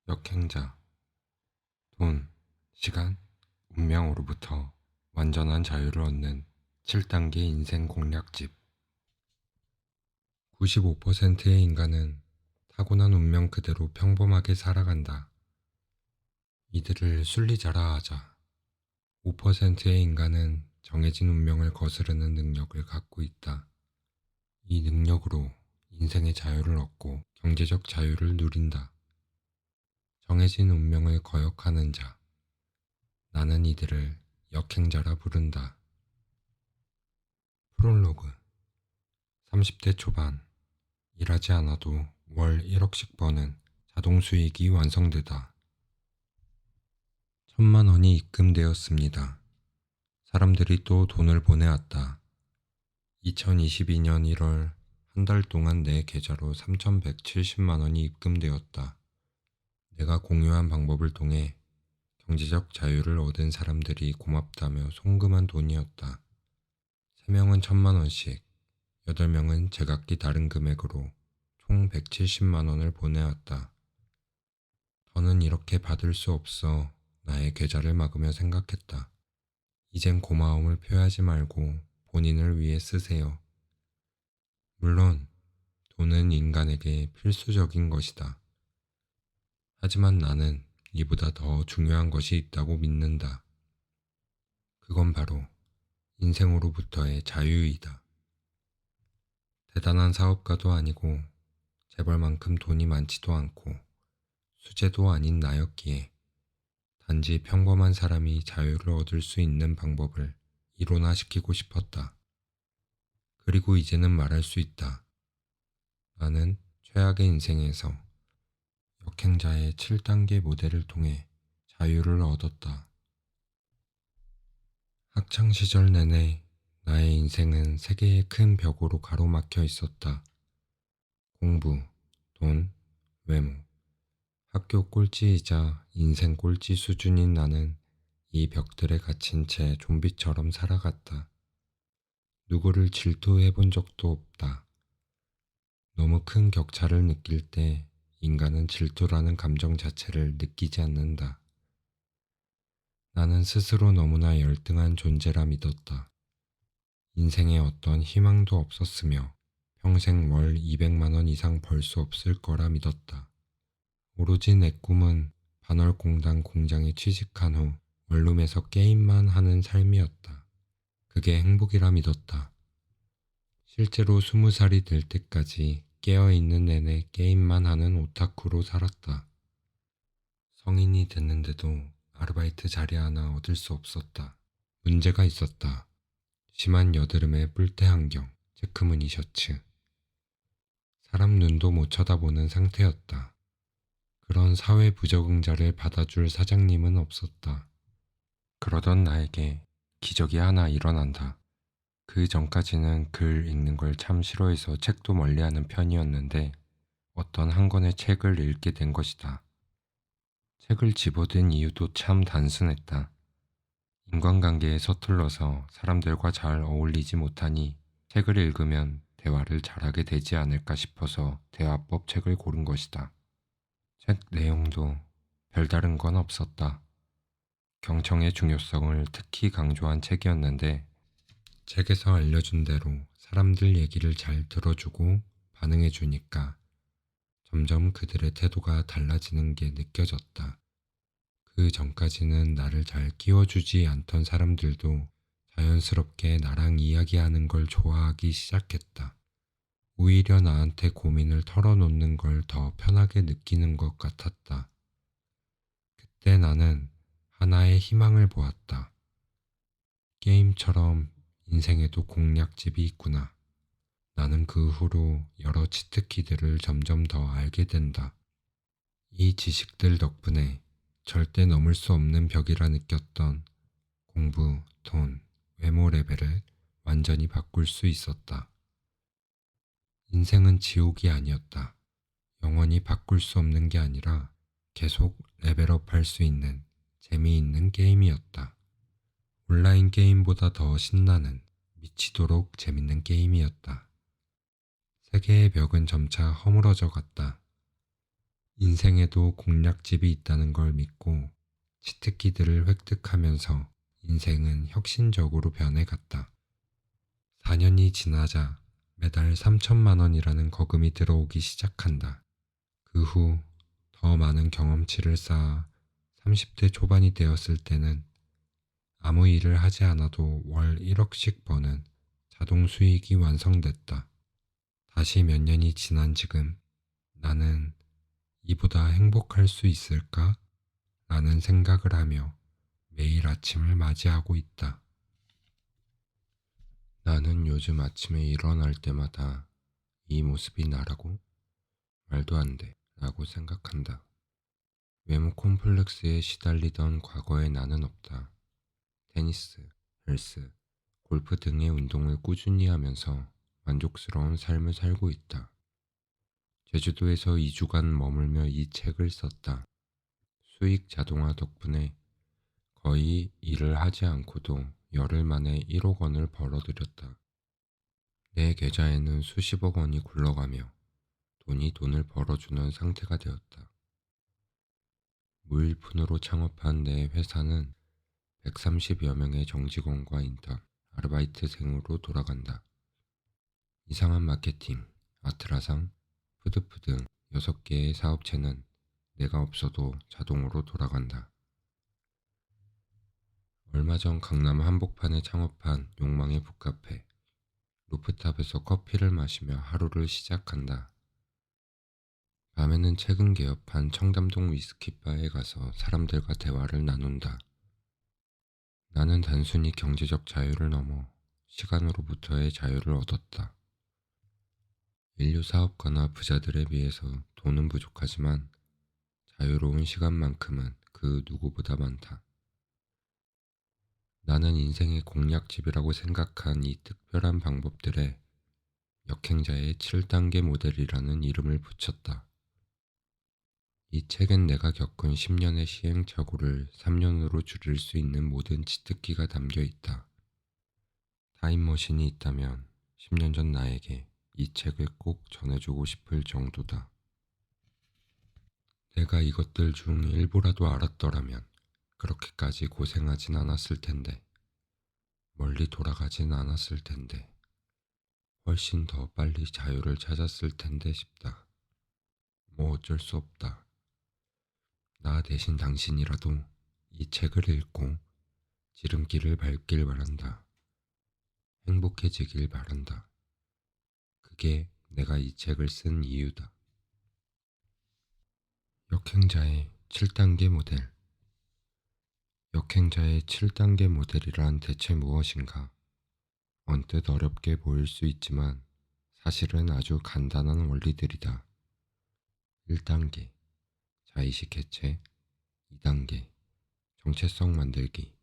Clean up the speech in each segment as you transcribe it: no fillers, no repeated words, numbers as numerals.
역행자, 돈, 시간, 운명으로부터 완전한 자유를 얻는 7단계 인생 공략집. 95%의 인간은 타고난 운명 그대로 평범하게 살아간다. 이들을 순리자라 하자. 5%의 인간은 정해진 운명을 거스르는 능력을 갖고 있다. 이 능력으로 인생의 자유를 얻고 경제적 자유를 누린다. 정해진 운명을 거역하는 자. 나는 이들을 역행자라 부른다. 프롤로그. 30대 초반. 일하지 않아도 월 1억씩 버는 자동 수익이 완성되다. 1,000만 원이 입금되었습니다. 사람들이 또 돈을 보내왔다. 2022년 1월 한 달 동안 내 계좌로 3,170만 원이 입금되었다. 내가 공유한 방법을 통해 경제적 자유를 얻은 사람들이 고맙다며 송금한 돈이었다. 3명은 1,000만 원씩, 8명은 제각기 다른 금액으로 총 170만 원을 보내왔다. 더는 이렇게 받을 수 없어 나의 계좌를 막으며 생각했다. 이젠 고마움을 표하지 말고 본인을 위해 쓰세요. 물론 돈은 인간에게 필수적인 것이다. 하지만 나는 이보다 더 중요한 것이 있다고 믿는다. 그건 바로 인생으로부터의 자유이다. 대단한 사업가도 아니고 재벌만큼 돈이 많지도 않고 수재도 아닌 나였기에 단지 평범한 사람이 자유를 얻을 수 있는 방법을 이론화시키고 싶었다. 그리고 이제는 말할 수 있다. 나는 최악의 인생에서 역행자의 7단계 모델을 통해 자유를 얻었다. 학창시절 내내 나의 인생은 세 개의 큰 벽으로 가로막혀 있었다. 공부, 돈, 외모. 학교 꼴찌이자 인생 꼴찌 수준인 나는 이 벽들에 갇힌 채 좀비처럼 살아갔다. 누구를 질투해 본 적도 없다. 너무 큰 격차를 느낄 때 인간은 질투라는 감정 자체를 느끼지 않는다. 나는 스스로 너무나 열등한 존재라 믿었다. 인생에 어떤 희망도 없었으며 평생 월 200만 원 이상 벌 수 없을 거라 믿었다. 오로지 내 꿈은 반월공단 공장에 취직한 후 원룸에서 게임만 하는 삶이었다. 그게 행복이라 믿었다. 실제로 20살이 될 때까지 깨어있는 내내 게임만 하는 오타쿠로 살았다. 성인이 됐는데도 아르바이트 자리 하나 얻을 수 없었다. 문제가 있었다. 심한 여드름에 뿔테 안경, 체크무늬 셔츠. 사람 눈도 못 쳐다보는 상태였다. 그런 사회 부적응자를 받아줄 사장님은 없었다. 그러던 나에게 기적이 하나 일어난다. 그 전까지는 글 읽는 걸 참 싫어해서 책도 멀리하는 편이었는데 어떤 한 권의 책을 읽게 된 것이다. 책을 집어든 이유도 참 단순했다. 인간관계에 서툴러서 사람들과 잘 어울리지 못하니 책을 읽으면 대화를 잘하게 되지 않을까 싶어서 대화법 책을 고른 것이다. 책 내용도 별다른 건 없었다. 경청의 중요성을 특히 강조한 책이었는데 책에서 알려준 대로 사람들 얘기를 잘 들어주고 반응해주니까 점점 그들의 태도가 달라지는 게 느껴졌다. 그 전까지는 나를 잘 끼워주지 않던 사람들도 자연스럽게 나랑 이야기하는 걸 좋아하기 시작했다. 오히려 나한테 고민을 털어놓는 걸 더 편하게 느끼는 것 같았다. 그때 나는 하나의 희망을 보았다. 게임처럼 인생에도 공략집이 있구나. 나는 그 후로 여러 치트키들을 점점 더 알게 된다. 이 지식들 덕분에 절대 넘을 수 없는 벽이라 느꼈던 공부, 돈, 외모 레벨을 완전히 바꿀 수 있었다. 인생은 지옥이 아니었다. 영원히 바꿀 수 없는 게 아니라 계속 레벨업 할 수 있는 재미있는 게임이었다. 온라인 게임보다 더 신나는 미치도록 재밌는 게임이었다. 세계의 벽은 점차 허물어져 갔다. 인생에도 공략집이 있다는 걸 믿고 치트키들을 획득하면서 인생은 혁신적으로 변해갔다. 4년이 지나자 매달 3천만 원이라는 거금이 들어오기 시작한다. 그 후 더 많은 경험치를 쌓아 30대 초반이 되었을 때는 아무 일을 하지 않아도 월 1억씩 버는 자동 수익이 완성됐다. 다시 몇 년이 지난 지금 나는 이보다 행복할 수 있을까? 라는 생각을 하며 매일 아침을 맞이하고 있다. 나는 요즘 아침에 일어날 때마다 이 모습이 나라고? 말도 안 돼. 라고 생각한다. 외모 콤플렉스에 시달리던 과거의 나는 없다. 테니스, 헬스, 골프 등의 운동을 꾸준히 하면서 만족스러운 삶을 살고 있다. 제주도에서 2주간 머물며 이 책을 썼다. 수익 자동화 덕분에 거의 일을 하지 않고도 열흘 만에 1억 원을 벌어들였다. 내 계좌에는 수십억 원이 굴러가며 돈이 돈을 벌어주는 상태가 되었다. 무일푼으로 창업한 내 회사는 130여 명의 정직원과 인턴, 아르바이트생으로 돌아간다. 이상한 마케팅, 아트라상, 푸드프 등 6개의 사업체는 내가 없어도 자동으로 돌아간다. 얼마 전 강남 한복판에 창업한 욕망의 북카페, 루프탑에서 커피를 마시며 하루를 시작한다. 밤에는 최근 개업한 청담동 위스키바에 가서 사람들과 대화를 나눈다. 나는 단순히 경제적 자유를 넘어 시간으로부터의 자유를 얻었다. 인류 사업가나 부자들에 비해서 돈은 부족하지만 자유로운 시간만큼은 그 누구보다 많다. 나는 인생의 공략집이라고 생각한 이 특별한 방법들에 역행자의 7단계 모델이라는 이름을 붙였다. 이 책엔 내가 겪은 10년의 시행착오를 3년으로 줄일 수 있는 모든 치트키가 담겨 있다. 타임머신이 있다면 10년 전 나에게 이 책을 꼭 전해주고 싶을 정도다. 내가 이것들 중 일부라도 알았더라면 그렇게까지 고생하진 않았을 텐데, 멀리 돌아가진 않았을 텐데, 훨씬 더 빨리 자유를 찾았을 텐데 싶다. 뭐 어쩔 수 없다. 나 대신 당신이라도 이 책을 읽고 지름길을 밟길 바란다. 행복해지길 바란다. 그게 내가 이 책을 쓴 이유다. 역행자의 7단계 모델. 역행자의 7단계 모델이란 대체 무엇인가? 언뜻 어렵게 보일 수 있지만 사실은 아주 간단한 원리들이다. 1단계 자의식 해체, 2단계 정체성 만들기,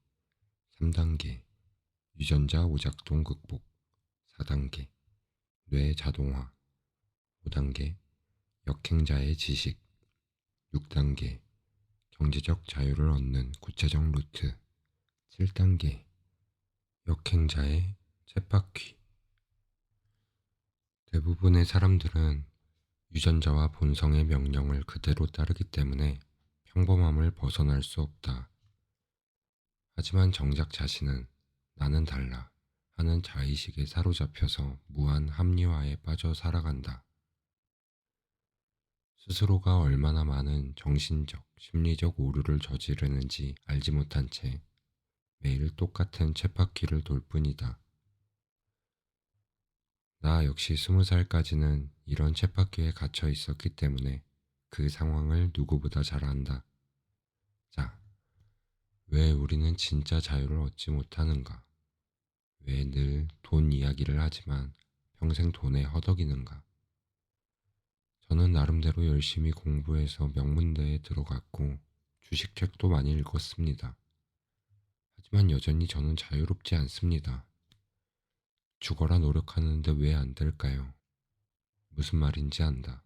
3단계 유전자 오작동 극복, 4단계 뇌 자동화, 5단계 역행자의 지식, 6단계 경제적 자유를 얻는 구체적 루트, 7단계 역행자의 쳇바퀴. 대부분의 사람들은 유전자와 본성의 명령을 그대로 따르기 때문에 평범함을 벗어날 수 없다. 하지만 정작 자신은 나는 달라 하는 자의식에 사로잡혀서 무한 합리화에 빠져 살아간다. 스스로가 얼마나 많은 정신적, 심리적 오류를 저지르는지 알지 못한 채 매일 똑같은 쳇바퀴를 돌 뿐이다. 나 역시 20살까지는 이런 쳇바퀴에 갇혀 있었기 때문에 그 상황을 누구보다 잘 안다. 자, 왜 우리는 진짜 자유를 얻지 못하는가? 왜 늘 돈 이야기를 하지만 평생 돈에 허덕이는가? 저는 나름대로 열심히 공부해서 명문대에 들어갔고 주식책도 많이 읽었습니다. 하지만 여전히 저는 자유롭지 않습니다. 죽어라 노력하는데 왜 안 될까요? 무슨 말인지 안다.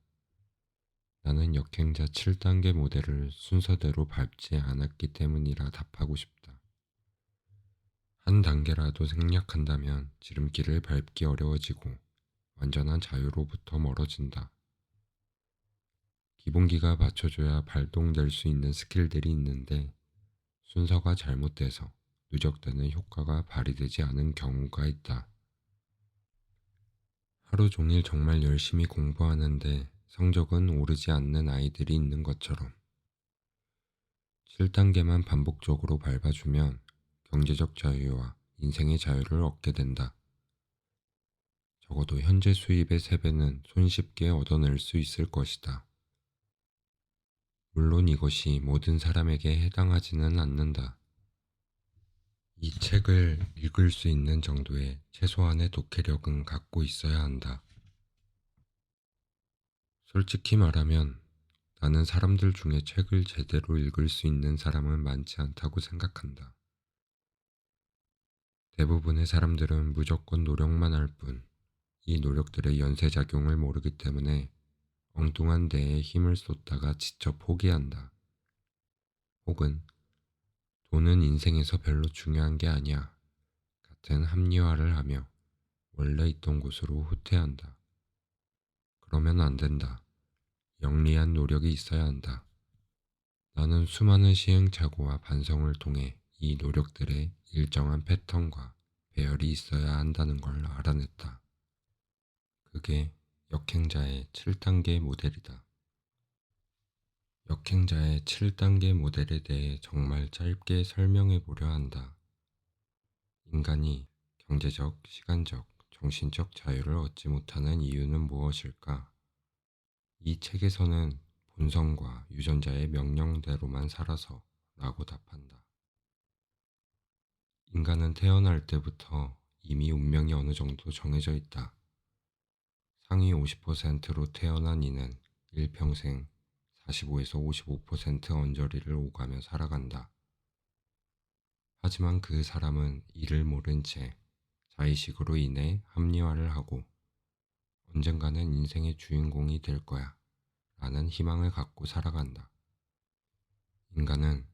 나는 역행자 7단계 모델을 순서대로 밟지 않았기 때문이라 답하고 싶다. 한 단계라도 생략한다면 지름길을 밟기 어려워지고 완전한 자유로부터 멀어진다. 기본기가 받쳐줘야 발동될 수 있는 스킬들이 있는데 순서가 잘못돼서 누적되는 효과가 발휘되지 않은 경우가 있다. 하루 종일 정말 열심히 공부하는데 성적은 오르지 않는 아이들이 있는 것처럼 7단계만 반복적으로 밟아주면 경제적 자유와 인생의 자유를 얻게 된다. 적어도 현재 수입의 3배는 손쉽게 얻어낼 수 있을 것이다. 물론 이것이 모든 사람에게 해당하지는 않는다. 이 책을 읽을 수 있는 정도의 최소한의 독해력은 갖고 있어야 한다. 솔직히 말하면 나는 사람들 중에 책을 제대로 읽을 수 있는 사람은 많지 않다고 생각한다. 대부분의 사람들은 무조건 노력만 할 뿐, 이 노력들의 연쇄작용을 모르기 때문에 엉뚱한 데에 힘을 쏟다가 지쳐 포기한다. 혹은 돈은 인생에서 별로 중요한 게 아니야 같은 합리화를 하며 원래 있던 곳으로 후퇴한다. 그러면 안 된다. 영리한 노력이 있어야 한다. 나는 수많은 시행착오와 반성을 통해 이 노력들의 일정한 패턴과 배열이 있어야 한다는 걸 알아냈다. 그게 역행자의 7단계 모델이다. 역행자의 7단계 모델에 대해 정말 짧게 설명해 보려 한다. 인간이 경제적, 시간적, 정신적 자유를 얻지 못하는 이유는 무엇일까? 이 책에서는 본성과 유전자의 명령대로만 살아서 라고 답한다. 인간은 태어날 때부터 이미 운명이 어느 정도 정해져 있다. 상위 50%로 태어난 이는 일평생 45에서 55% 언저리를 오가며 살아간다. 하지만 그 사람은 이를 모른 채 자의식으로 인해 합리화를 하고 언젠가는 인생의 주인공이 될 거야 라는 희망을 갖고 살아간다. 인간은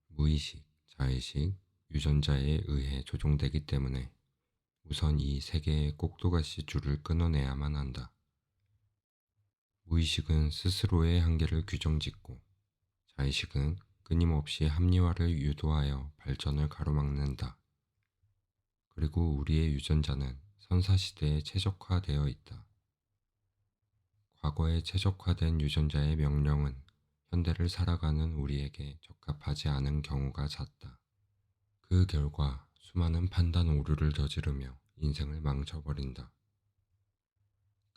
무의식, 자의식, 유전자에 의해 조종되기 때문에 우선 이 세 개의 꼭두가시 줄을 끊어내야만 한다. 무의식은 스스로의 한계를 규정짓고 자의식은 끊임없이 합리화를 유도하여 발전을 가로막는다. 그리고 우리의 유전자는 선사시대에 최적화되어 있다. 과거에 최적화된 유전자의 명령은 현대를 살아가는 우리에게 적합하지 않은 경우가 잦다. 그 결과 수많은 판단 오류를 저지르며 인생을 망쳐버린다.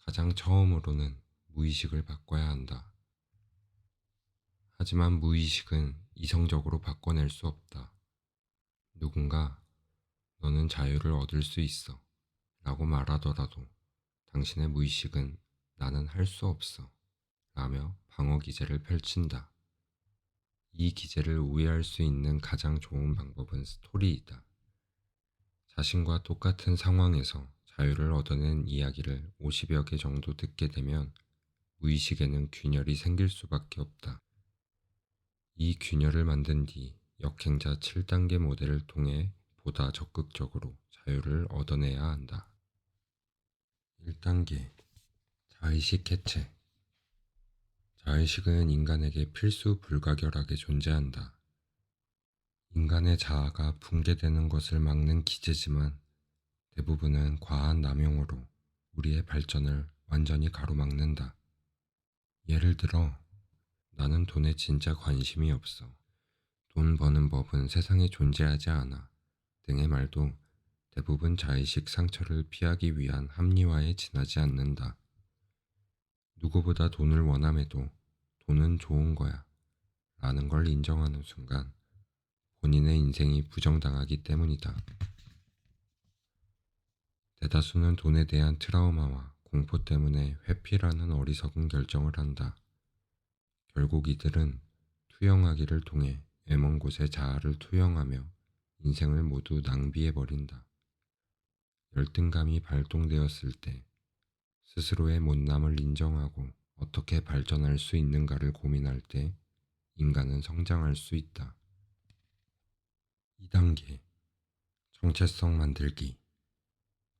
가장 처음으로는 무의식을 바꿔야 한다. 하지만 무의식은 이성적으로 바꿔낼 수 없다. 누군가 너는 자유를 얻을 수 있어 라고 말하더라도 당신의 무의식은 나는 할 수 없어 라며 방어 기제를 펼친다. 이 기제를 우회할 수 있는 가장 좋은 방법은 스토리이다. 자신과 똑같은 상황에서 자유를 얻어낸 이야기를 50여 개 정도 듣게 되면 무의식에는 균열이 생길 수밖에 없다. 이 균열을 만든 뒤 역행자 7단계 모델을 통해 보다 적극적으로 자유를 얻어내야 한다. 1단계 자의식 해체. 자의식은 인간에게 필수 불가결하게 존재한다. 인간의 자아가 붕괴되는 것을 막는 기제지만 대부분은 과한 남용으로 우리의 발전을 완전히 가로막는다. 예를 들어, 나는 돈에 진짜 관심이 없어. 돈 버는 법은 세상에 존재하지 않아. 등의 말도 대부분 자의식 상처를 피하기 위한 합리화에 지나지 않는다. 누구보다 돈을 원함에도 돈은 좋은 거야. 라는 걸 인정하는 순간 본인의 인생이 부정당하기 때문이다. 대다수는 돈에 대한 트라우마와 공포 때문에 회피라는 어리석은 결정을 한다. 결국 이들은 투영하기를 통해 애먼 곳에 자아를 투영하며 인생을 모두 낭비해버린다. 열등감이 발동되었을 때 스스로의 못남을 인정하고 어떻게 발전할 수 있는가를 고민할 때 인간은 성장할 수 있다. 2단계 정체성 만들기.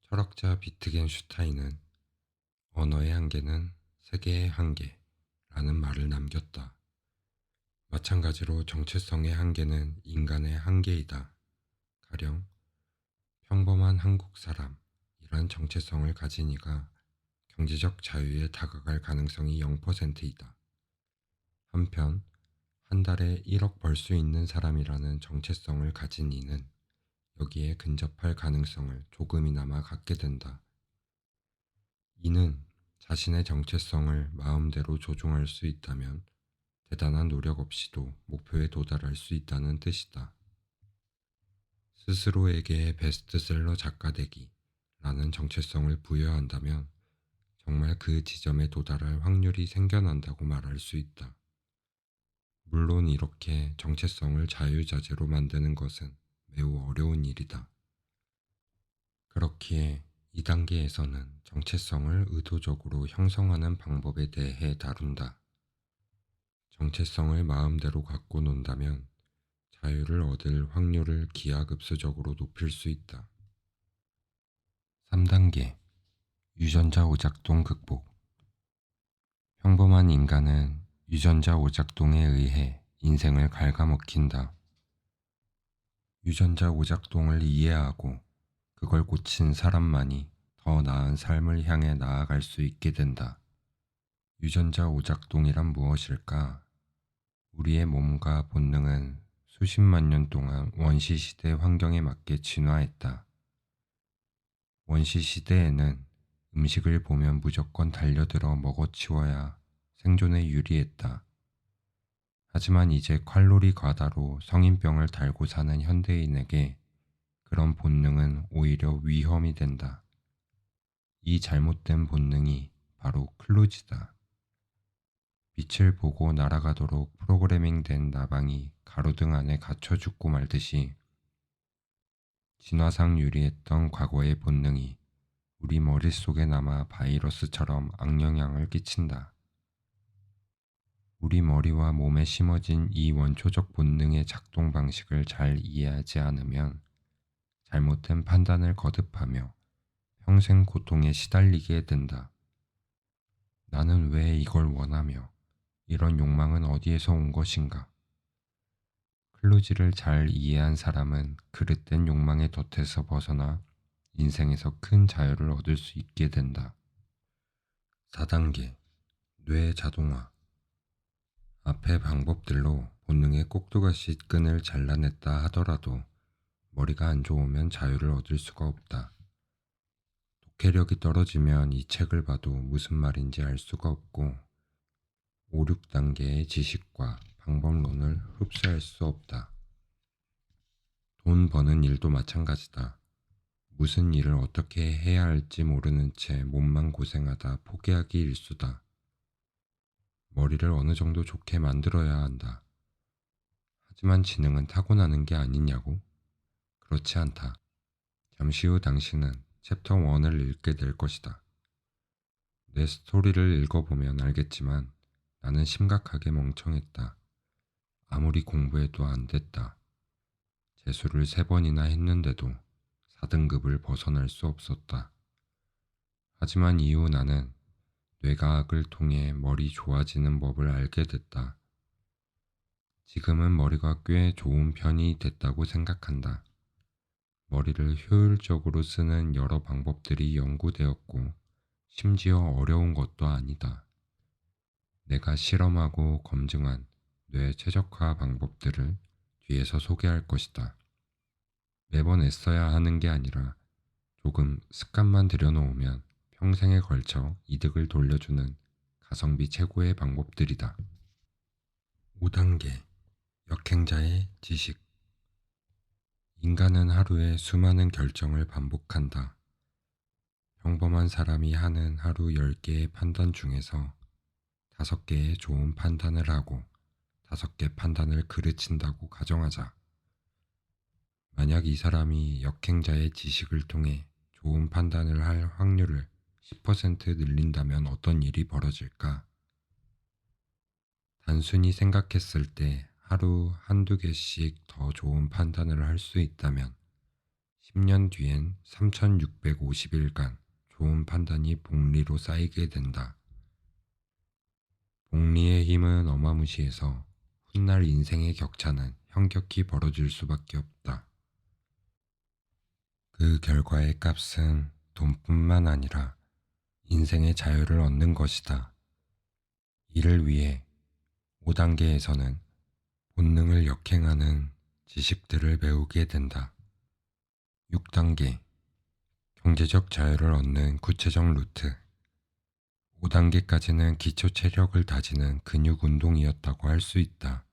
철학자 비트겐슈타인은 언어의 한계는 세계의 한계 라는 말을 남겼다. 마찬가지로 정체성의 한계는 인간의 한계이다. 가령 평범한 한국 사람이란 정체성을 가진 이가 경제적 자유에 다가갈 가능성이 0%이다. 한편 한 달에 1억 벌 수 있는 사람이라는 정체성을 가진 이는 여기에 근접할 가능성을 조금이나마 갖게 된다. 이는 자신의 정체성을 마음대로 조종할 수 있다면 대단한 노력 없이도 목표에 도달할 수 있다는 뜻이다. 스스로에게 베스트셀러 작가 되기라는 정체성을 부여한다면 정말 그 지점에 도달할 확률이 생겨난다고 말할 수 있다. 물론 이렇게 정체성을 자유자재로 만드는 것은 매우 어려운 일이다. 그렇기에 이 단계에서는 정체성을 의도적으로 형성하는 방법에 대해 다룬다. 정체성을 마음대로 갖고 논다면 자유를 얻을 확률을 기하급수적으로 높일 수 있다. 3단계 유전자 오작동 극복. 평범한 인간은 유전자 오작동에 의해 인생을 갉아먹힌다. 유전자 오작동을 이해하고 그걸 고친 사람만이 더 나은 삶을 향해 나아갈 수 있게 된다. 유전자 오작동이란 무엇일까? 우리의 몸과 본능은 수십만 년 동안 원시시대 환경에 맞게 진화했다. 원시시대에는 음식을 보면 무조건 달려들어 먹어치워야 생존에 유리했다. 하지만 이제 칼로리 과다로 성인병을 달고 사는 현대인에게 그런 본능은 오히려 위험이 된다. 이 잘못된 본능이 바로 클루즈다. 빛을 보고 날아가도록 프로그래밍된 나방이 가로등 안에 갇혀 죽고 말듯이 진화상 유리했던 과거의 본능이 우리 머릿속에 남아 바이러스처럼 악영향을 끼친다. 우리 머리와 몸에 심어진 이 원초적 본능의 작동 방식을 잘 이해하지 않으면 잘못된 판단을 거듭하며 평생 고통에 시달리게 된다. 나는 왜 이걸 원하며 이런 욕망은 어디에서 온 것인가? 클루지를 잘 이해한 사람은 그릇된 욕망의 덫에서 벗어나 인생에서 큰 자유를 얻을 수 있게 된다. 4단계 뇌 자동화. 앞의 방법들로 본능의 꼭두가시 끈을 잘라냈다 하더라도 머리가 안 좋으면 자유를 얻을 수가 없다. 독해력이 떨어지면 이 책을 봐도 무슨 말인지 알 수가 없고 5, 6단계의 지식과 방법론을 흡수할 수 없다. 돈 버는 일도 마찬가지다. 무슨 일을 어떻게 해야 할지 모르는 채 몸만 고생하다 포기하기 일쑤다. 머리를 어느 정도 좋게 만들어야 한다. 하지만 지능은 타고나는 게 아니냐고? 그렇지 않다. 잠시 후 당신은 챕터 1을 읽게 될 것이다. 내 스토리를 읽어보면 알겠지만 나는 심각하게 멍청했다. 아무리 공부해도 안 됐다. 재수를 3번이나 했는데도 4등급을 벗어날 수 없었다. 하지만 이후 나는 뇌과학을 통해 머리 좋아지는 법을 알게 됐다. 지금은 머리가 꽤 좋은 편이 됐다고 생각한다. 머리를 효율적으로 쓰는 여러 방법들이 연구되었고 심지어 어려운 것도 아니다. 내가 실험하고 검증한 뇌 최적화 방법들을 뒤에서 소개할 것이다. 매번 애써야 하는 게 아니라 조금 습관만 들여놓으면 평생에 걸쳐 이득을 돌려주는 가성비 최고의 방법들이다. 5단계 역행자의 지식. 인간은 하루에 수많은 결정을 반복한다. 평범한 사람이 하는 하루 10개의 판단 중에서 5개의 좋은 판단을 하고 5개 판단을 그르친다고 가정하자. 만약 이 사람이 역행자의 지식을 통해 좋은 판단을 할 확률을 10% 늘린다면 어떤 일이 벌어질까? 단순히 생각했을 때 하루 한두 개씩 더 좋은 판단을 할 수 있다면 10년 뒤엔 3650일간 좋은 판단이 복리로 쌓이게 된다. 복리의 힘은 어마무시해서 훗날 인생의 격차는 현격히 벌어질 수밖에 없다. 그 결과의 값은 돈뿐만 아니라 인생의 자유를 얻는 것이다. 이를 위해 5단계에서는 본능을 역행하는 지식들을 배우게 된다. 6단계 경제적 자유를 얻는 구체적 루트. 5단계까지는 기초 체력을 다지는 근육 운동이었다고 할 수 있다.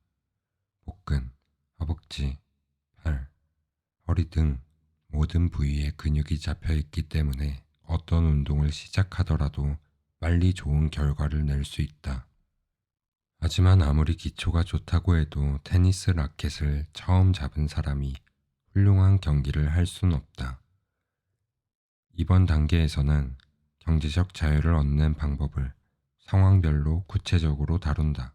복근, 허벅지, 팔, 허리 등 모든 부위에 근육이 잡혀 있기 때문에 어떤 운동을 시작하더라도 빨리 좋은 결과를 낼 수 있다. 하지만 아무리 기초가 좋다고 해도 테니스 라켓을 처음 잡은 사람이 훌륭한 경기를 할 순 없다. 이번 단계에서는 경제적 자유를 얻는 방법을 상황별로 구체적으로 다룬다.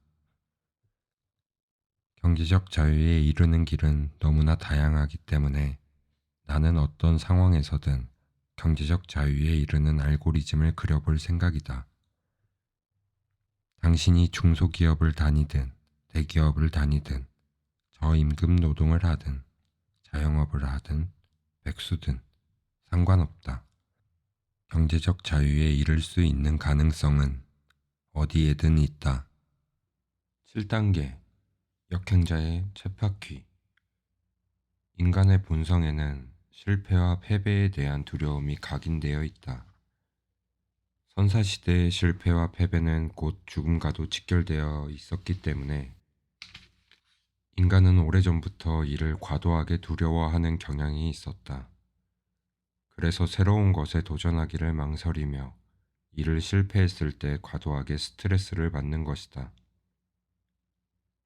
경제적 자유에 이르는 길은 너무나 다양하기 때문에 나는 어떤 상황에서든 경제적 자유에 이르는 알고리즘을 그려볼 생각이다. 당신이 중소기업을 다니든 대기업을 다니든 저임금 노동을 하든 자영업을 하든 백수든 상관없다. 경제적 자유에 이를 수 있는 가능성은 어디에든 있다. 7단계 역행자의 쳇바퀴. 인간의 본성에는 실패와 패배에 대한 두려움이 각인되어 있다. 선사시대의 실패와 패배는 곧 죽음과도 직결되어 있었기 때문에 인간은 오래전부터 이를 과도하게 두려워하는 경향이 있었다. 그래서 새로운 것에 도전하기를 망설이며 이를 실패했을 때 과도하게 스트레스를 받는 것이다.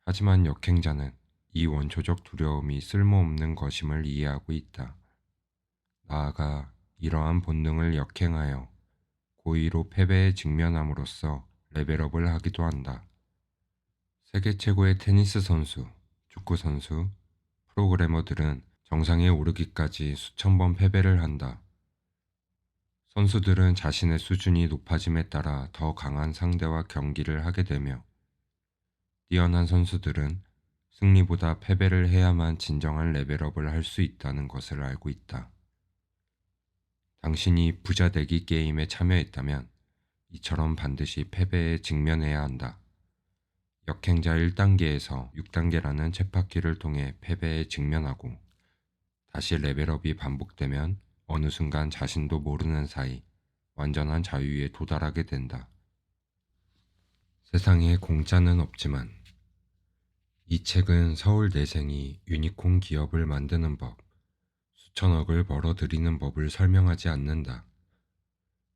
하지만 역행자는 이 원초적 두려움이 쓸모없는 것임을 이해하고 있다. 나아가 이러한 본능을 역행하여 고의로 패배에 직면함으로써 레벨업을 하기도 한다. 세계 최고의 테니스 선수, 축구 선수, 프로그래머들은 정상에 오르기까지 수천 번 패배를 한다. 선수들은 자신의 수준이 높아짐에 따라 더 강한 상대와 경기를 하게 되며 뛰어난 선수들은 승리보다 패배를 해야만 진정한 레벨업을 할 수 있다는 것을 알고 있다. 당신이 부자 되기 게임에 참여했다면 이처럼 반드시 패배에 직면해야 한다. 역행자 1단계에서 6단계라는 쳇바퀴를 통해 패배에 직면하고 다시 레벨업이 반복되면 어느 순간 자신도 모르는 사이 완전한 자유에 도달하게 된다. 세상에 공짜는 없지만 이 책은 서울대생이 유니콘 기업을 만드는 법, 수천억을 벌어들이는 법을 설명하지 않는다.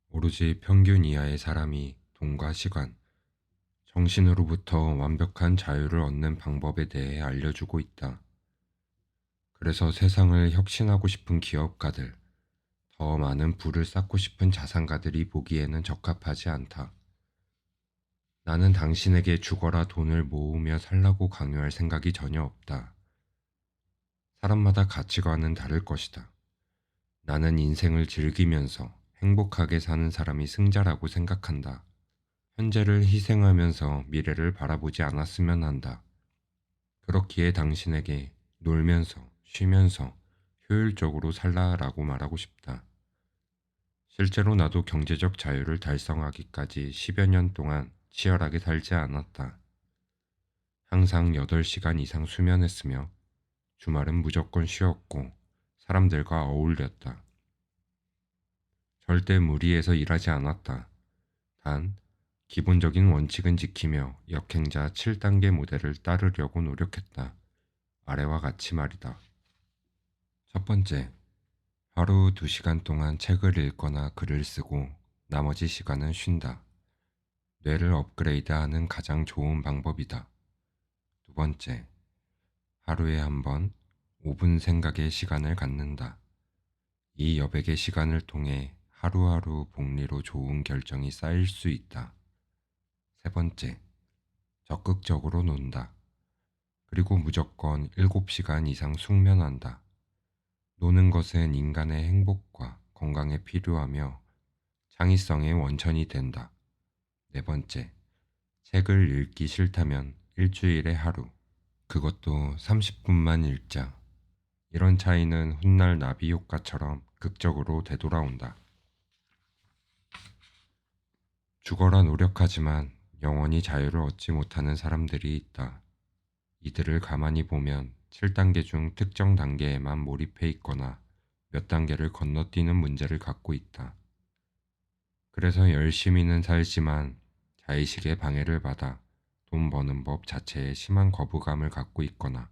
오로지 평균 이하의 사람이 돈과 시간, 정신으로부터 완벽한 자유를 얻는 방법에 대해 알려주고 있다. 그래서 세상을 혁신하고 싶은 기업가들, 더 많은 부를 쌓고 싶은 자산가들이 보기에는 적합하지 않다. 나는 당신에게 죽어라 돈을 모으며 살라고 강요할 생각이 전혀 없다. 사람마다 가치관은 다를 것이다. 나는 인생을 즐기면서 행복하게 사는 사람이 승자라고 생각한다. 현재를 희생하면서 미래를 바라보지 않았으면 한다. 그렇기에 당신에게 놀면서, 쉬면서, 효율적으로 살라라고 말하고 싶다. 실제로 나도 경제적 자유를 달성하기까지 10여 년 동안 치열하게 살지 않았다. 항상 8시간 이상 수면했으며 주말은 무조건 쉬었고 사람들과 어울렸다. 절대 무리해서 일하지 않았다. 단, 기본적인 원칙은 지키며 역행자 7단계 모델을 따르려고 노력했다. 아래와 같이 말이다. 첫 번째, 하루 2시간 동안 책을 읽거나 글을 쓰고 나머지 시간은 쉰다. 뇌를 업그레이드하는 가장 좋은 방법이다. 두 번째, 하루에 한 번 5분 생각의 시간을 갖는다. 이 여백의 시간을 통해 하루하루 복리로 좋은 결정이 쌓일 수 있다. 세 번째, 적극적으로 논다. 그리고 무조건 7시간 이상 숙면한다. 노는 것은 인간의 행복과 건강에 필요하며 창의성의 원천이 된다. 네 번째, 책을 읽기 싫다면 일주일에 하루, 그것도 30분만 읽자. 이런 차이는 훗날 나비 효과처럼 극적으로 되돌아온다. 죽어라 노력하지만 영원히 자유를 얻지 못하는 사람들이 있다. 이들을 가만히 보면 7단계 중 특정 단계에만 몰입해 있거나 몇 단계를 건너뛰는 문제를 갖고 있다. 그래서 열심히는 살지만 자의식의 방해를 받아 돈 버는 법 자체에 심한 거부감을 갖고 있거나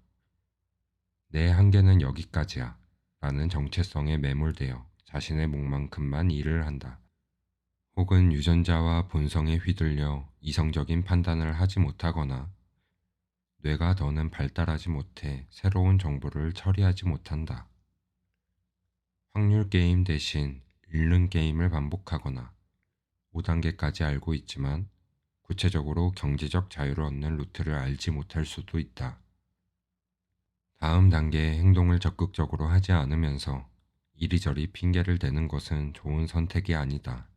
내 한계는 여기까지야 라는 정체성에 매몰되어 자신의 몫만큼만 일을 한다. 혹은 유전자와 본성에 휘둘려 이성적인 판단을 하지 못하거나 뇌가 더는 발달하지 못해 새로운 정보를 처리하지 못한다. 확률 게임 대신 읽는 게임을 반복하거나 5단계까지 알고 있지만 구체적으로 경제적 자유를 얻는 루트를 알지 못할 수도 있다. 다음 단계의 행동을 적극적으로 하지 않으면서 이리저리 핑계를 대는 것은 좋은 선택이 아니다.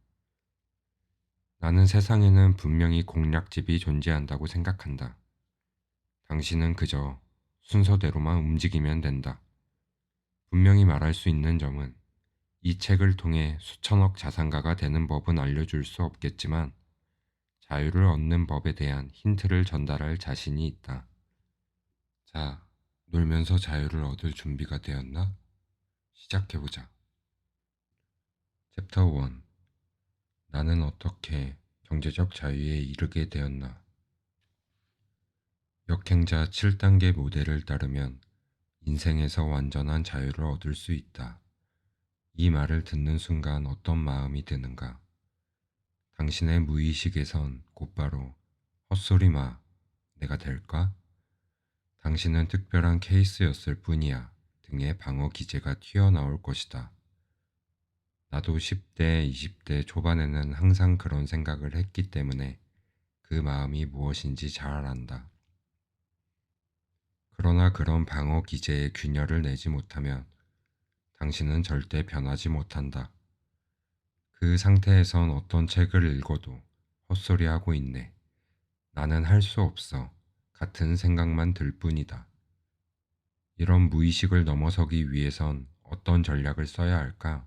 나는 세상에는 분명히 공략집이 존재한다고 생각한다. 당신은 그저 순서대로만 움직이면 된다. 분명히 말할 수 있는 점은 이 책을 통해 수천억 자산가가 되는 법은 알려줄 수 없겠지만 자유를 얻는 법에 대한 힌트를 전달할 자신이 있다. 자, 놀면서 자유를 얻을 준비가 되었나? 시작해보자. 챕터 1. 나는 어떻게 경제적 자유에 이르게 되었나? 역행자 7단계 모델을 따르면 인생에서 완전한 자유를 얻을 수 있다. 이 말을 듣는 순간 어떤 마음이 드는가? 당신의 무의식에선 곧바로 헛소리 마, 내가 될까? 당신은 특별한 케이스였을 뿐이야 등의 방어 기제가 튀어나올 것이다. 나도 10대, 20대 초반에는 항상 그런 생각을 했기 때문에 그 마음이 무엇인지 잘 안다. 그러나 그런 방어 기제에 균열을 내지 못하면 당신은 절대 변하지 못한다. 그 상태에선 어떤 책을 읽어도 헛소리하고 있네. 나는 할 수 없어. 같은 생각만 들 뿐이다. 이런 무의식을 넘어서기 위해선 어떤 전략을 써야 할까?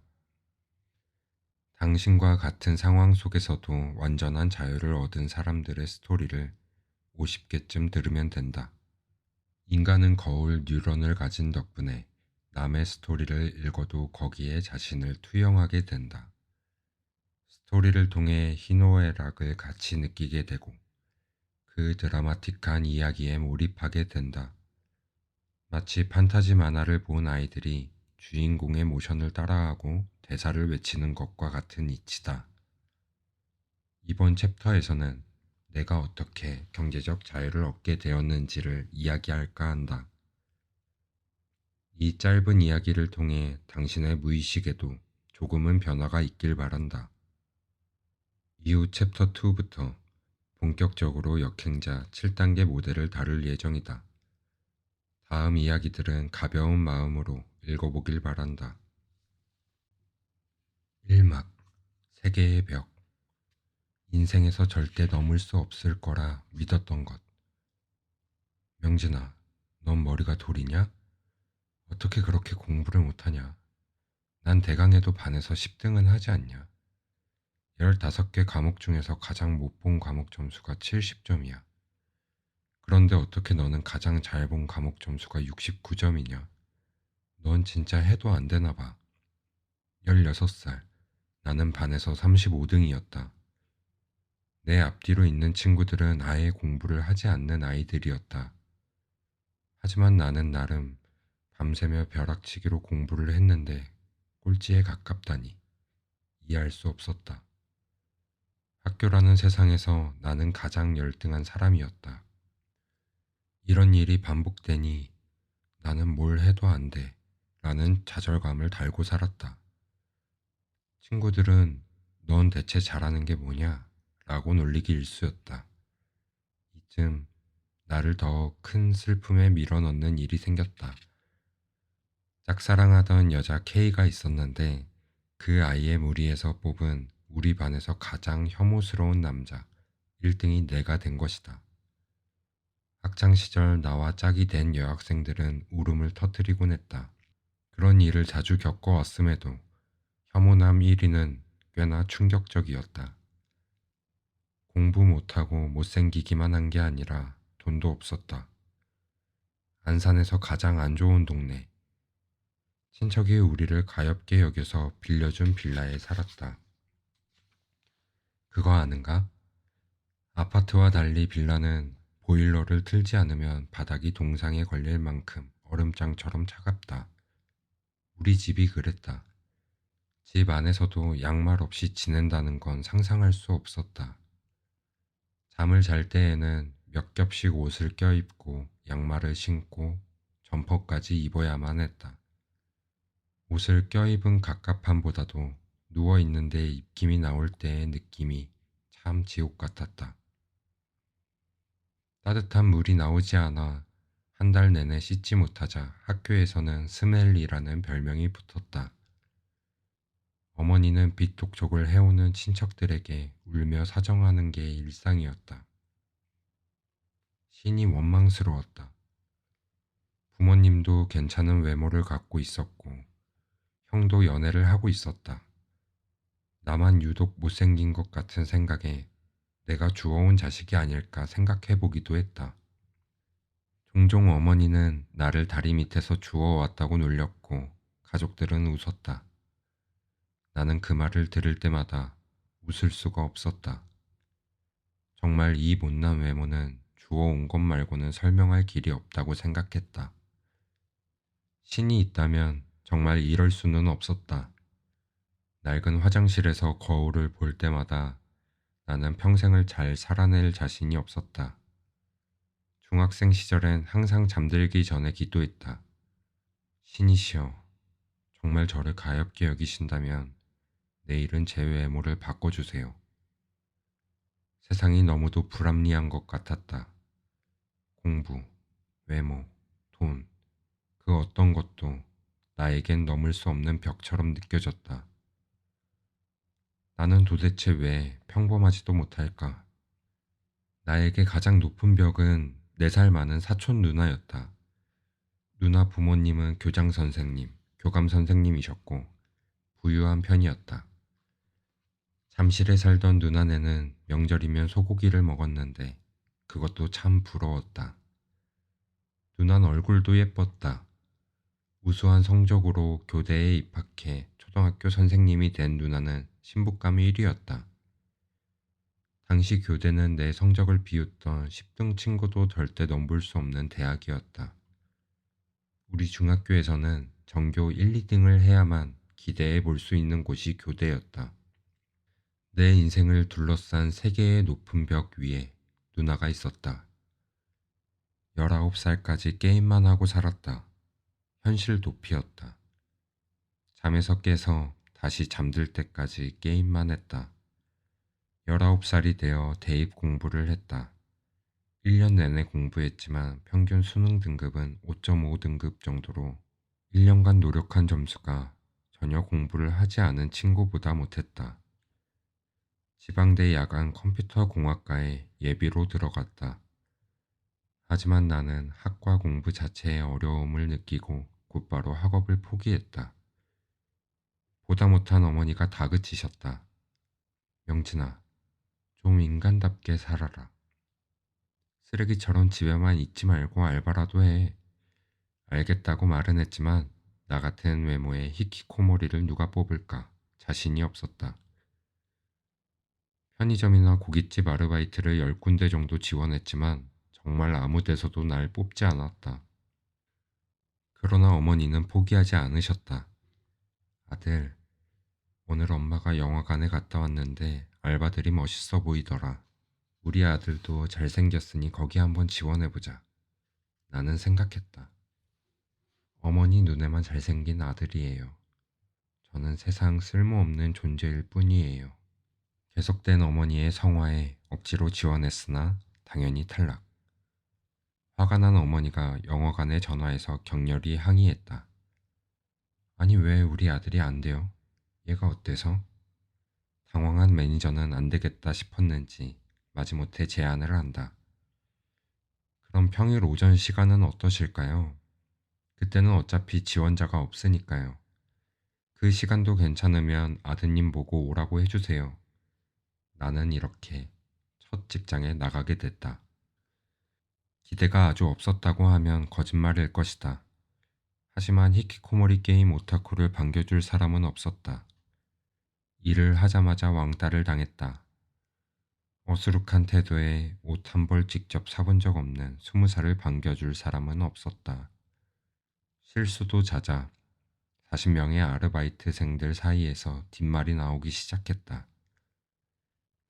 당신과 같은 상황 속에서도 완전한 자유를 얻은 사람들의 스토리를 50개쯤 들으면 된다. 인간은 거울 뉴런을 가진 덕분에 남의 스토리를 읽어도 거기에 자신을 투영하게 된다. 스토리를 통해 희노애락을 같이 느끼게 되고 그 드라마틱한 이야기에 몰입하게 된다. 마치 판타지 만화를 본 아이들이 주인공의 모션을 따라하고 대사를 외치는 것과 같은 이치다. 이번 챕터에서는 내가 어떻게 경제적 자유를 얻게 되었는지를 이야기할까 한다. 이 짧은 이야기를 통해 당신의 무의식에도 조금은 변화가 있길 바란다. 이후 챕터 2부터 본격적으로 역행자 7단계 모델을 다룰 예정이다. 다음 이야기들은 가벼운 마음으로 읽어보길 바란다. 1막 세계의 벽. 인생에서 절대 넘을 수 없을 거라 믿었던 것. 명진아, 넌 머리가 돌이냐? 어떻게 그렇게 공부를 못하냐? 난 대강에도 반에서 10등은 하지 않냐? 15개 과목 중에서 가장 못 본 과목 점수가 70점이야. 그런데 어떻게 너는 가장 잘 본 과목 점수가 69점이냐? 넌 진짜 해도 안 되나 봐. 16살. 나는 반에서 35등이었다. 내 앞뒤로 있는 친구들은 아예 공부를 하지 않는 아이들이었다. 하지만 나는 나름 밤새며 벼락치기로 공부를 했는데 꼴찌에 가깝다니 이해할 수 없었다. 학교라는 세상에서 나는 가장 열등한 사람이었다. 이런 일이 반복되니 나는 뭘 해도 안 돼 라는 좌절감을 달고 살았다. 친구들은 넌 대체 잘하는 게 뭐냐? 라고 놀리기 일쑤였다. 이쯤 나를 더 큰 슬픔에 밀어넣는 일이 생겼다. 짝사랑하던 여자 K가 있었는데 그 아이의 무리에서 뽑은 우리 반에서 가장 혐오스러운 남자 1등이 내가 된 것이다. 학창시절 나와 짝이 된 여학생들은 울음을 터뜨리곤 했다. 그런 일을 자주 겪어왔음에도 혐오남 1위는 꽤나 충격적이었다. 공부 못하고 못생기기만 한 게 아니라 돈도 없었다. 안산에서 가장 안 좋은 동네. 친척이 우리를 가엾게 여겨서 빌려준 빌라에 살았다. 그거 아는가? 아파트와 달리 빌라는 보일러를 틀지 않으면 바닥이 동상에 걸릴 만큼 얼음장처럼 차갑다. 우리 집이 그랬다. 집 안에서도 양말 없이 지낸다는 건 상상할 수 없었다. 잠을 잘 때에는 몇 겹씩 옷을 껴입고 양말을 신고 점퍼까지 입어야만 했다. 옷을 껴입은 갑갑함보다도 누워있는데 입김이 나올 때의 느낌이 참 지옥 같았다. 따뜻한 물이 나오지 않아 한 달 내내 씻지 못하자 학교에서는 스멜리라는 별명이 붙었다. 어머니는 빚독촉을 해오는 친척들에게 울며 사정하는 게 일상이었다. 신이 원망스러웠다. 부모님도 괜찮은 외모를 갖고 있었고 형도 연애를 하고 있었다. 나만 유독 못생긴 것 같은 생각에 내가 주워온 자식이 아닐까 생각해 보기도 했다. 종종 어머니는 나를 다리 밑에서 주워왔다고 놀렸고 가족들은 웃었다. 나는 그 말을 들을 때마다 웃을 수가 없었다. 정말 이 못난 외모는 주워온 것 말고는 설명할 길이 없다고 생각했다. 신이 있다면 정말 이럴 수는 없었다. 낡은 화장실에서 거울을 볼 때마다 나는 평생을 잘 살아낼 자신이 없었다. 중학생 시절엔 항상 잠들기 전에 기도했다. 신이시여, 정말 저를 가엾게 여기신다면 내일은 제 외모를 바꿔주세요. 세상이 너무도 불합리한 것 같았다. 공부, 외모, 돈, 그 어떤 것도 나에겐 넘을 수 없는 벽처럼 느껴졌다. 나는 도대체 왜 평범하지도 못할까? 나에게 가장 높은 벽은 4살 많은 사촌 누나였다. 누나 부모님은 교장 선생님, 교감 선생님이셨고 부유한 편이었다. 잠실에 살던 누나네는 명절이면 소고기를 먹었는데 그것도 참 부러웠다. 누난 얼굴도 예뻤다. 우수한 성적으로 교대에 입학해 초등학교 선생님이 된 누나는 신부감이 1위였다. 당시 교대는 내 성적을 비웃던 10등 친구도 절대 넘볼 수 없는 대학이었다. 우리 중학교에서는 전교 1, 2등을 해야만 기대해 볼 수 있는 곳이 교대였다. 내 인생을 둘러싼 세계의 높은 벽 위에 누나가 있었다. 19살까지 게임만 하고 살았다. 현실 도피였다. 잠에서 깨서 다시 잠들 때까지 게임만 했다. 19살이 되어 대입 공부를 했다. 1년 내내 공부했지만 평균 수능 등급은 5.5 등급 정도로 1년간 노력한 점수가 전혀 공부를 하지 않은 친구보다 못했다. 지방대 야간 컴퓨터 공학과에 예비로 들어갔다. 하지만 나는 학과 공부 자체의 어려움을 느끼고 곧바로 학업을 포기했다. 보다 못한 어머니가 다그치셨다. 명진아, 좀 인간답게 살아라. 쓰레기처럼 집에만 있지 말고 알바라도 해. 알겠다고 말은 했지만 나 같은 외모에 히키코모리를 누가 뽑을까 자신이 없었다. 편의점이나 고깃집 아르바이트를 10군데 정도 지원했지만 정말 아무 데서도 날 뽑지 않았다. 그러나 어머니는 포기하지 않으셨다. 아들, 오늘 엄마가 영화관에 갔다 왔는데 알바들이 멋있어 보이더라. 우리 아들도 잘생겼으니 거기 한번 지원해보자. 나는 생각했다. 어머니 눈에만 잘생긴 아들이에요. 저는 세상 쓸모없는 존재일 뿐이에요. 계속된 어머니의 성화에 억지로 지원했으나 당연히 탈락. 화가 난 어머니가 영화관에 전화해서 격렬히 항의했다. 아니 왜 우리 아들이 안 돼요? 얘가 어때서? 당황한 매니저는 안 되겠다 싶었는지 마지못해 제안을 한다. 그럼 평일 오전 시간은 어떠실까요? 그때는 어차피 지원자가 없으니까요. 그 시간도 괜찮으면 아드님 보고 오라고 해주세요. 나는 이렇게 첫 직장에 나가게 됐다. 기대가 아주 없었다고 하면 거짓말일 것이다. 하지만 히키코모리 게임 오타쿠를 반겨줄 사람은 없었다. 일을 하자마자 왕따를 당했다. 어수룩한 태도에 옷 한 벌 직접 사본 적 없는 20살을 반겨줄 사람은 없었다. 실수도 잦아 40명의 아르바이트생들 사이에서 뒷말이 나오기 시작했다.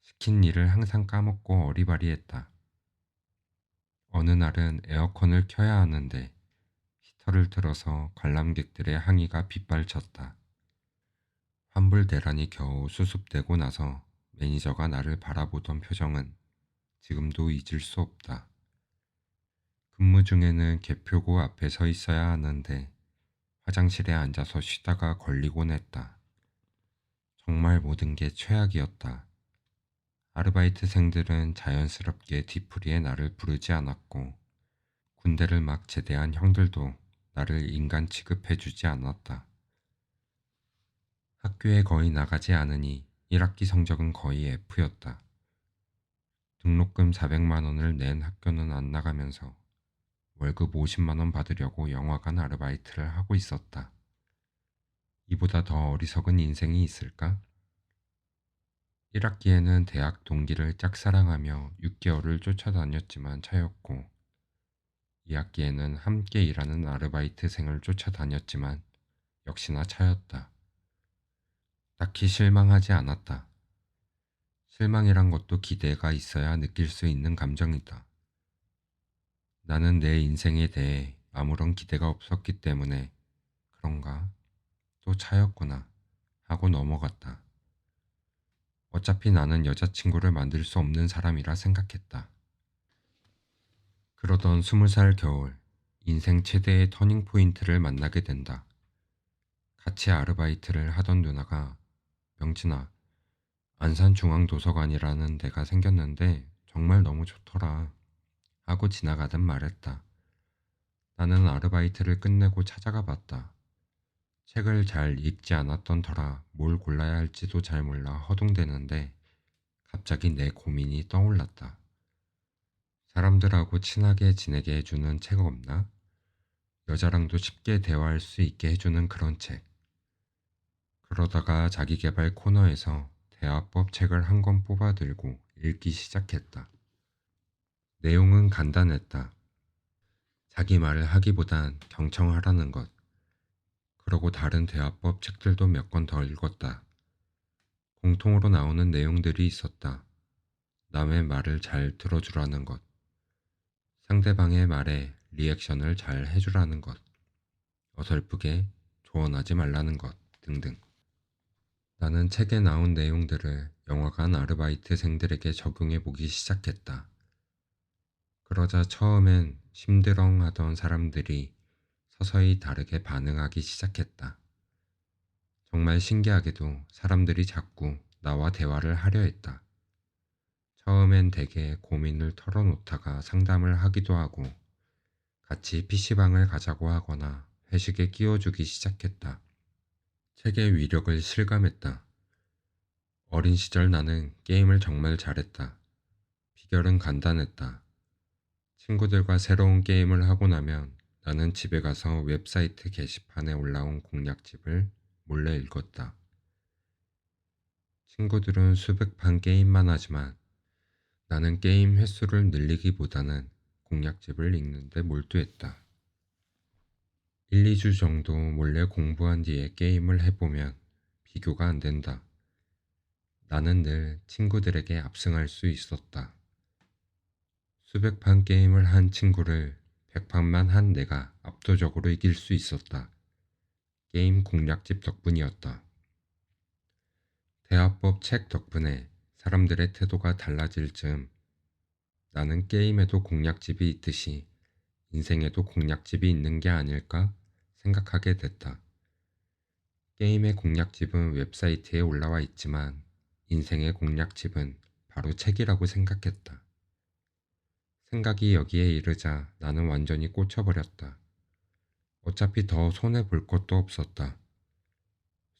시킨 일을 항상 까먹고 어리바리했다. 어느 날은 에어컨을 켜야 하는데 히터를 틀어서 관람객들의 항의가 빗발쳤다. 환불 대란이 겨우 수습되고 나서 매니저가 나를 바라보던 표정은 지금도 잊을 수 없다. 근무 중에는 개표구 앞에 서 있어야 하는데 화장실에 앉아서 쉬다가 걸리곤 했다. 정말 모든 게 최악이었다. 아르바이트생들은 자연스럽게 뒤풀이에 나를 부르지 않았고 군대를 막 제대한 형들도 나를 인간 취급해주지 않았다. 학교에 거의 나가지 않으니 1학기 성적은 거의 F였다. 등록금 400만 원을 낸 학교는 안 나가면서 월급 50만 원 받으려고 영화관 아르바이트를 하고 있었다. 이보다 더 어리석은 인생이 있을까? 1학기에는 대학 동기를 짝사랑하며 6개월을 쫓아다녔지만 차였고 2학기에는 함께 일하는 아르바이트생을 쫓아다녔지만 역시나 차였다. 딱히 실망하지 않았다. 실망이란 것도 기대가 있어야 느낄 수 있는 감정이다. 나는 내 인생에 대해 아무런 기대가 없었기 때문에 그런가? 또 차였구나 하고 넘어갔다. 어차피 나는 여자친구를 만들 수 없는 사람이라 생각했다. 그러던 20살 겨울, 인생 최대의 터닝포인트를 만나게 된다. 같이 아르바이트를 하던 누나가 명진아, 안산중앙도서관이라는 데가 생겼는데 정말 너무 좋더라 하고 지나가듯 말했다. 나는 아르바이트를 끝내고 찾아가 봤다. 책을 잘 읽지 않았던 터라 뭘 골라야 할지도 잘 몰라 허둥대는데 갑자기 내 고민이 떠올랐다. 사람들하고 친하게 지내게 해주는 책 없나? 여자랑도 쉽게 대화할 수 있게 해주는 그런 책. 그러다가 자기계발 코너에서 대화법 책을 한 권 뽑아 들고 읽기 시작했다. 내용은 간단했다. 자기 말을 하기보단 경청하라는 것. 그러고 다른 대화법 책들도 몇 권 더 읽었다. 공통으로 나오는 내용들이 있었다. 남의 말을 잘 들어주라는 것. 상대방의 말에 리액션을 잘 해주라는 것. 어설프게 조언하지 말라는 것 등등. 나는 책에 나온 내용들을 영화관 아르바이트생들에게 적용해 보기 시작했다. 그러자 처음엔 심드렁 하던 사람들이 서서히 다르게 반응하기 시작했다. 정말 신기하게도 사람들이 자꾸 나와 대화를 하려 했다. 처음엔 대개 고민을 털어놓다가 상담을 하기도 하고 같이 PC방을 가자고 하거나 회식에 끼워주기 시작했다. 책의 위력을 실감했다. 어린 시절 나는 게임을 정말 잘했다. 비결은 간단했다. 친구들과 새로운 게임을 하고 나면 나는 집에 가서 웹사이트 게시판에 올라온 공략집을 몰래 읽었다. 친구들은 수백 판 게임만 하지만 나는 게임 횟수를 늘리기보다는 공략집을 읽는데 몰두했다. 1, 2주 정도 몰래 공부한 뒤에 게임을 해보면 비교가 안 된다. 나는 늘 친구들에게 압승할 수 있었다. 수백 판 게임을 한 친구를 100판만 한 내가 압도적으로 이길 수 있었다. 게임 공략집 덕분이었다. 대화법 책 덕분에 사람들의 태도가 달라질 즈음 나는 게임에도 공략집이 있듯이 인생에도 공략집이 있는 게 아닐까 생각하게 됐다. 게임의 공략집은 웹사이트에 올라와 있지만 인생의 공략집은 바로 책이라고 생각했다. 생각이 여기에 이르자 나는 완전히 꽂혀버렸다. 어차피 더 손해볼 것도 없었다.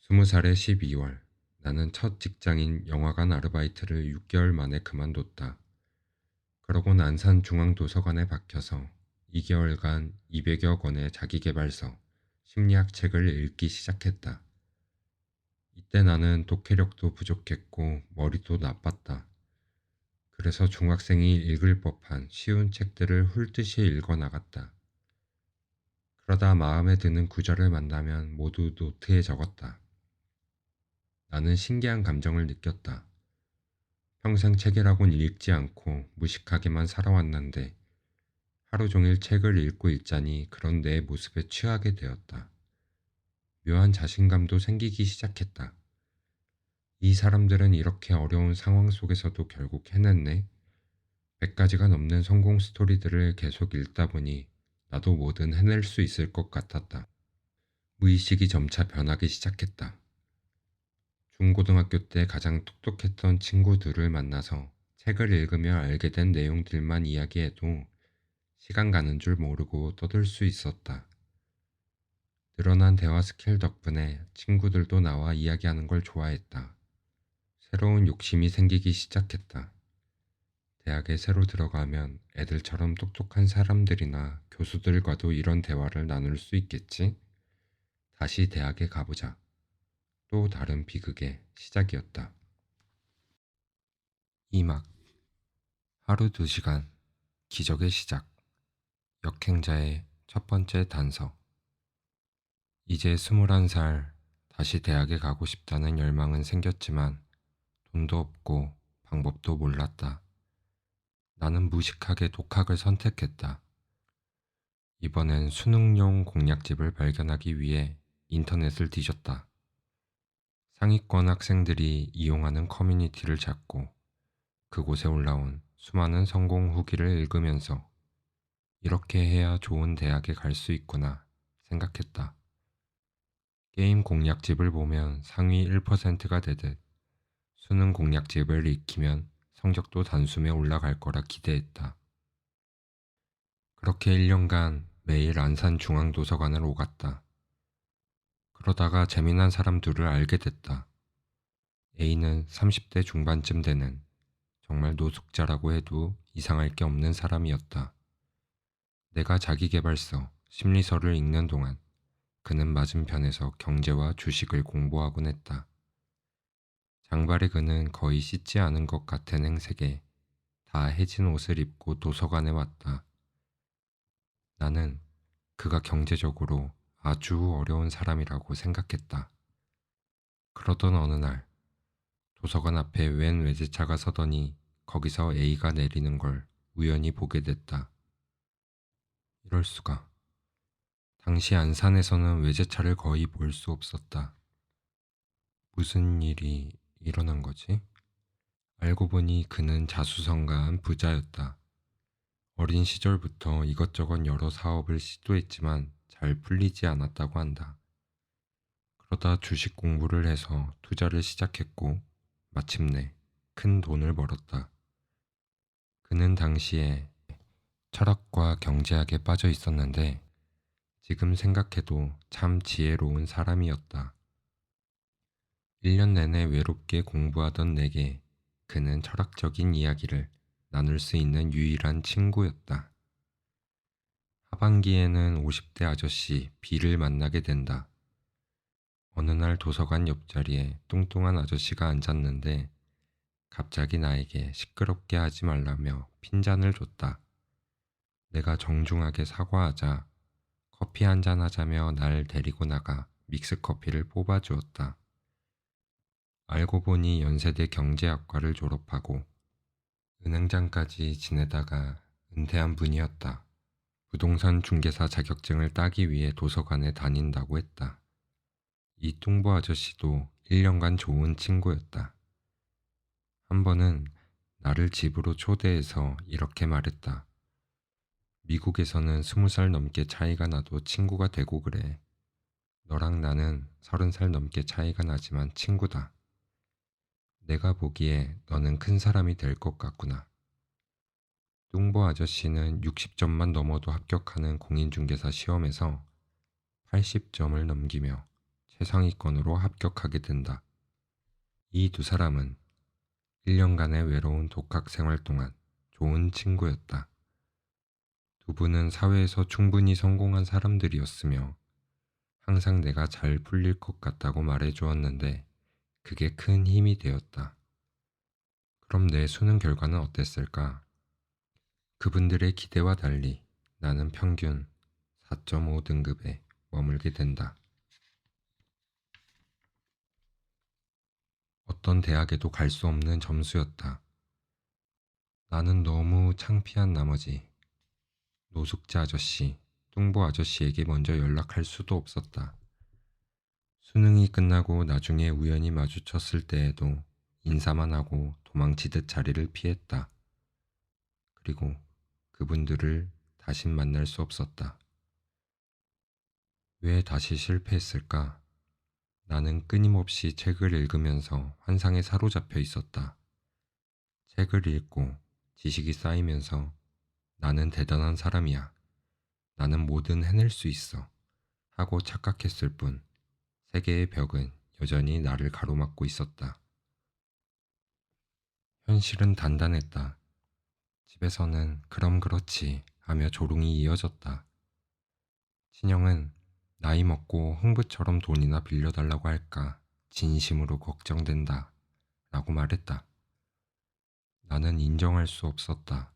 20살의 12월, 나는 첫 직장인 영화관 아르바이트를 6개월 만에 그만뒀다. 그러곤 안산중앙도서관에 박혀서 2개월간 200여 권의 자기계발서, 심리학 책을 읽기 시작했다. 이때 나는 독해력도 부족했고 머리도 나빴다. 그래서 중학생이 읽을 법한 쉬운 책들을 훑듯이 읽어 나갔다. 그러다 마음에 드는 구절을 만나면 모두 노트에 적었다. 나는 신기한 감정을 느꼈다. 평생 책이라곤 읽지 않고 무식하게만 살아왔는데 하루 종일 책을 읽고 있자니 그런 내 모습에 취하게 되었다. 묘한 자신감도 생기기 시작했다. 이 사람들은 이렇게 어려운 상황 속에서도 결국 해냈네. 100가지가 넘는 성공 스토리들을 계속 읽다 보니 나도 뭐든 해낼 수 있을 것 같았다. 무의식이 점차 변하기 시작했다. 중고등학교 때 가장 똑똑했던 친구들을 만나서 책을 읽으며 알게 된 내용들만 이야기해도 시간 가는 줄 모르고 떠들 수 있었다. 늘어난 대화 스킬 덕분에 친구들도 나와 이야기하는 걸 좋아했다. 새로운 욕심이 생기기 시작했다. 대학에 새로 들어가면 애들처럼 똑똑한 사람들이나 교수들과도 이런 대화를 나눌 수 있겠지? 다시 대학에 가보자. 또 다른 비극의 시작이었다. 2막 하루 2시간 기적의 시작. 역행자의 첫 번째 단서. 이제 21살 다시 대학에 가고 싶다는 열망은 생겼지만 돈도 없고 방법도 몰랐다. 나는 무식하게 독학을 선택했다. 이번엔 수능용 공략집을 발견하기 위해 인터넷을 뒤졌다. 상위권 학생들이 이용하는 커뮤니티를 찾고 그곳에 올라온 수많은 성공 후기를 읽으면서 이렇게 해야 좋은 대학에 갈 수 있구나 생각했다. 게임 공략집을 보면 상위 1%가 되듯 수능 공략집을 익히면 성적도 단숨에 올라갈 거라 기대했다. 그렇게 1년간 매일 안산중앙도서관을 오갔다. 그러다가 재미난 사람 둘을 알게 됐다. A는 30대 중반쯤 되는 정말 노숙자라고 해도 이상할 게 없는 사람이었다. 내가 자기계발서, 심리서를 읽는 동안 그는 맞은편에서 경제와 주식을 공부하곤 했다. 장발의 그는 거의 씻지 않은 것 같은 행색에 다 해진 옷을 입고 도서관에 왔다. 나는 그가 경제적으로 아주 어려운 사람이라고 생각했다. 그러던 어느 날 도서관 앞에 웬 외제차가 서더니 거기서 A가 내리는 걸 우연히 보게 됐다. 이럴 수가. 당시 안산에서는 외제차를 거의 볼 수 없었다. 무슨 일이 일어난 거지? 알고 보니 그는 자수성가한 부자였다. 어린 시절부터 이것저것 여러 사업을 시도했지만 잘 풀리지 않았다고 한다. 그러다 주식 공부를 해서 투자를 시작했고 마침내 큰 돈을 벌었다. 그는 당시에 철학과 경제학에 빠져 있었는데 지금 생각해도 참 지혜로운 사람이었다. 1년 내내 외롭게 공부하던 내게 그는 철학적인 이야기를 나눌 수 있는 유일한 친구였다. 하반기에는 50대 아저씨 B를 만나게 된다. 어느 날 도서관 옆자리에 뚱뚱한 아저씨가 앉았는데 갑자기 나에게 시끄럽게 하지 말라며 핀잔을 줬다. 내가 정중하게 사과하자 커피 한잔 하자며 날 데리고 나가 믹스커피를 뽑아주었다. 알고 보니 연세대 경제학과를 졸업하고 은행장까지 지내다가 은퇴한 분이었다. 부동산 중개사 자격증을 따기 위해 도서관에 다닌다고 했다. 이 뚱보 아저씨도 1년간 좋은 친구였다. 한 번은 나를 집으로 초대해서 이렇게 말했다. 미국에서는 20살 넘게 차이가 나도 친구가 되고 그래. 너랑 나는 30살 넘게 차이가 나지만 친구다. 내가 보기에 너는 큰 사람이 될 것 같구나. 뚱보 아저씨는 60점만 넘어도 합격하는 공인중개사 시험에서 80점을 넘기며 최상위권으로 합격하게 된다. 이 두 사람은 1년간의 외로운 독학 생활 동안 좋은 친구였다. 두 분은 사회에서 충분히 성공한 사람들이었으며 항상 내가 잘 풀릴 것 같다고 말해 주었는데 그게 큰 힘이 되었다. 그럼 내 수능 결과는 어땠을까? 그분들의 기대와 달리 나는 평균 4.5 등급에 머물게 된다. 어떤 대학에도 갈 수 없는 점수였다. 나는 너무 창피한 나머지 노숙자 아저씨, 뚱보 아저씨에게 먼저 연락할 수도 없었다. 수능이 끝나고 나중에 우연히 마주쳤을 때에도 인사만 하고 도망치듯 자리를 피했다. 그리고 그분들을 다신 만날 수 없었다. 왜 다시 실패했을까? 나는 끊임없이 책을 읽으면서 환상에 사로잡혀 있었다. 책을 읽고 지식이 쌓이면서 나는 대단한 사람이야. 나는 뭐든 해낼 수 있어. 하고 착각했을 뿐 세계의 벽은 여전히 나를 가로막고 있었다. 현실은 단단했다. 집에서는 그럼 그렇지 하며 조롱이 이어졌다. 친형은 나이 먹고 흥부처럼 돈이나 빌려달라고 할까 진심으로 걱정된다 라고 말했다. 나는 인정할 수 없었다.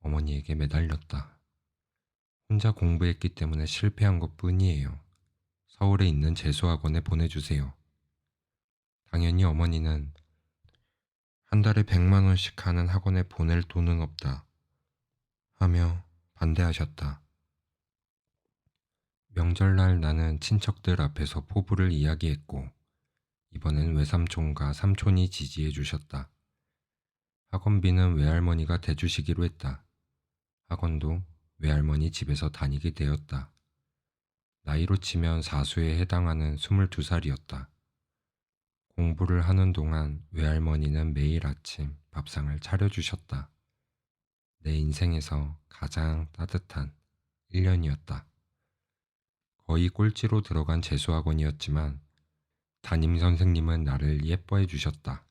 어머니에게 매달렸다. 혼자 공부했기 때문에 실패한 것 뿐이에요. 서울에 있는 재수학원에 보내주세요. 당연히 어머니는 한 달에 100만 원씩 하는 학원에 보낼 돈은 없다 하며 반대하셨다. 명절날 나는 친척들 앞에서 포부를 이야기했고 이번엔 외삼촌과 삼촌이 지지해 주셨다. 학원비는 외할머니가 대주시기로 했다. 학원도 외할머니 집에서 다니게 되었다. 나이로 치면 사수에 해당하는 22살이었다. 공부를 하는 동안 외할머니는 매일 아침 밥상을 차려주셨다. 내 인생에서 가장 따뜻한 1년이었다. 거의 꼴찌로 들어간 재수학원이었지만 담임 선생님은 나를 예뻐해 주셨다.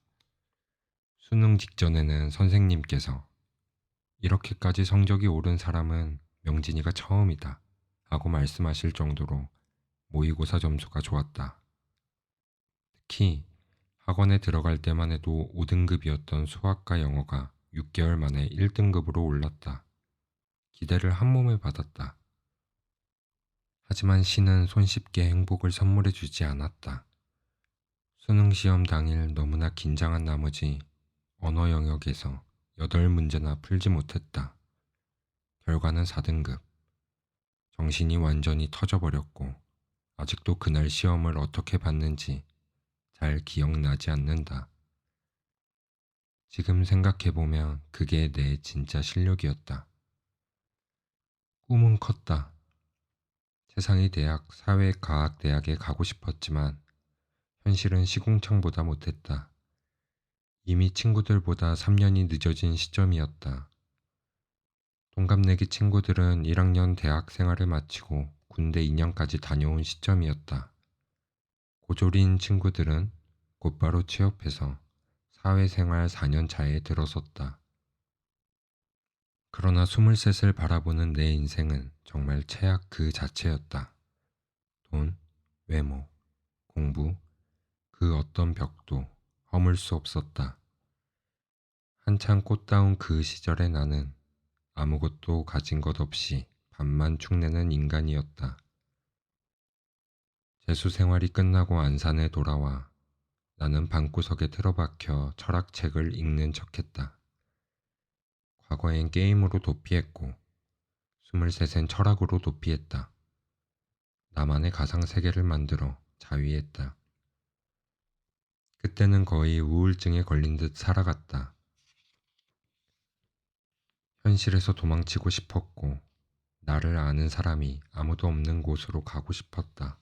수능 직전에는 선생님께서 이렇게까지 성적이 오른 사람은 명진이가 처음이다 하고 말씀하실 정도로 모의고사 점수가 좋았다. 특히 학원에 들어갈 때만 해도 5등급이었던 수학과 영어가 6개월 만에 1등급으로 올랐다. 기대를 한몸에 받았다. 하지만 신은 손쉽게 행복을 선물해 주지 않았다. 수능 시험 당일 너무나 긴장한 나머지 언어 영역에서 8문제나 풀지 못했다. 결과는 4등급. 정신이 완전히 터져버렸고 아직도 그날 시험을 어떻게 봤는지 잘 기억나지 않는다. 지금 생각해보면 그게 내 진짜 실력이었다. 꿈은 컸다. 세상의 대학, 사회과학대학에 가고 싶었지만 현실은 시궁창보다 못했다. 이미 친구들보다 3년이 늦어진 시점이었다. 동갑내기 친구들은 1학년 대학 생활을 마치고 군대 2년까지 다녀온 시점이었다. 고졸인 친구들은 곧바로 취업해서 사회생활 4년 차에 들어섰다. 그러나 23을 바라보는 내 인생은 정말 최악 그 자체였다. 돈, 외모, 공부, 그 어떤 벽도 허물 수 없었다. 한창 꽃다운 그 시절의 나는 아무것도 가진 것 없이 밥만 축내는 인간이었다. 재수 생활이 끝나고 안산에 돌아와 나는 방구석에 틀어박혀 철학책을 읽는 척했다. 과거엔 게임으로 도피했고 23엔 철학으로 도피했다. 나만의 가상세계를 만들어 자위했다. 그때는 거의 우울증에 걸린 듯 살아갔다. 현실에서 도망치고 싶었고 나를 아는 사람이 아무도 없는 곳으로 가고 싶었다.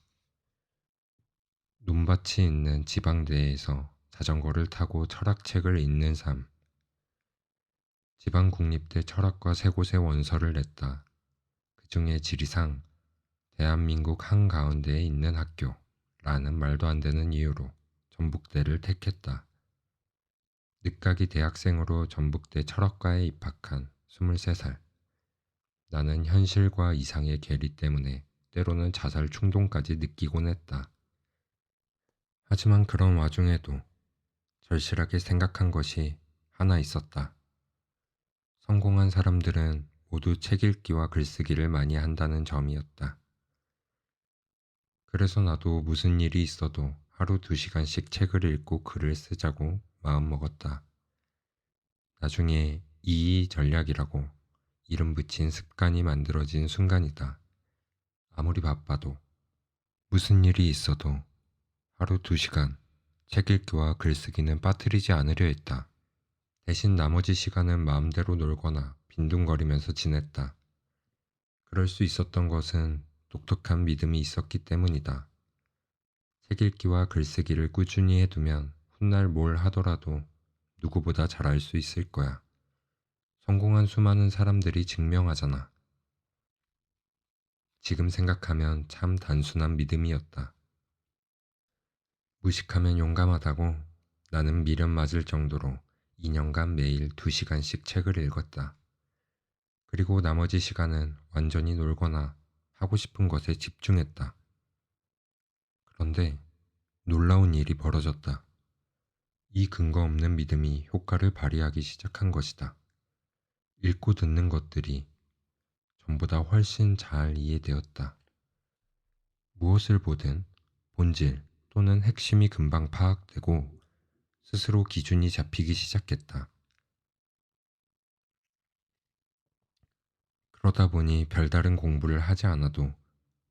눈밭이 있는 지방대에서 자전거를 타고 철학책을 읽는 삶. 지방국립대 철학과 세 곳의 원서를 냈다. 그중에 지리상 대한민국 한가운데에 있는 학교라는 말도 안 되는 이유로 전북대를 택했다. 늦가기 대학생으로 전북대 철학과에 입학한 23살. 나는 현실과 이상의 괴리 때문에 때로는 자살 충동까지 느끼곤 했다. 하지만 그런 와중에도 절실하게 생각한 것이 하나 있었다. 성공한 사람들은 모두 책 읽기와 글쓰기를 많이 한다는 점이었다. 그래서 나도 무슨 일이 있어도 하루 2시간씩 책을 읽고 글을 쓰자고 마음먹었다. 나중에 이의 전략이라고 이름 붙인 습관이 만들어진 순간이다. 아무리 바빠도 무슨 일이 있어도 하루 2시간 책 읽기와 글쓰기는 빠뜨리지 않으려 했다. 대신 나머지 시간은 마음대로 놀거나 빈둥거리면서 지냈다. 그럴 수 있었던 것은 독특한 믿음이 있었기 때문이다. 책 읽기와 글쓰기를 꾸준히 해두면 훗날 뭘 하더라도 누구보다 잘할 수 있을 거야. 성공한 수많은 사람들이 증명하잖아. 지금 생각하면 참 단순한 믿음이었다. 무식하면 용감하다고 나는 미련 맞을 정도로 2년간 매일 2시간씩 책을 읽었다. 그리고 나머지 시간은 완전히 놀거나 하고 싶은 것에 집중했다. 그런데 놀라운 일이 벌어졌다. 이 근거 없는 믿음이 효과를 발휘하기 시작한 것이다. 읽고 듣는 것들이 전보다 훨씬 잘 이해되었다. 무엇을 보든 본질 또는 핵심이 금방 파악되고 스스로 기준이 잡히기 시작했다. 그러다 보니 별다른 공부를 하지 않아도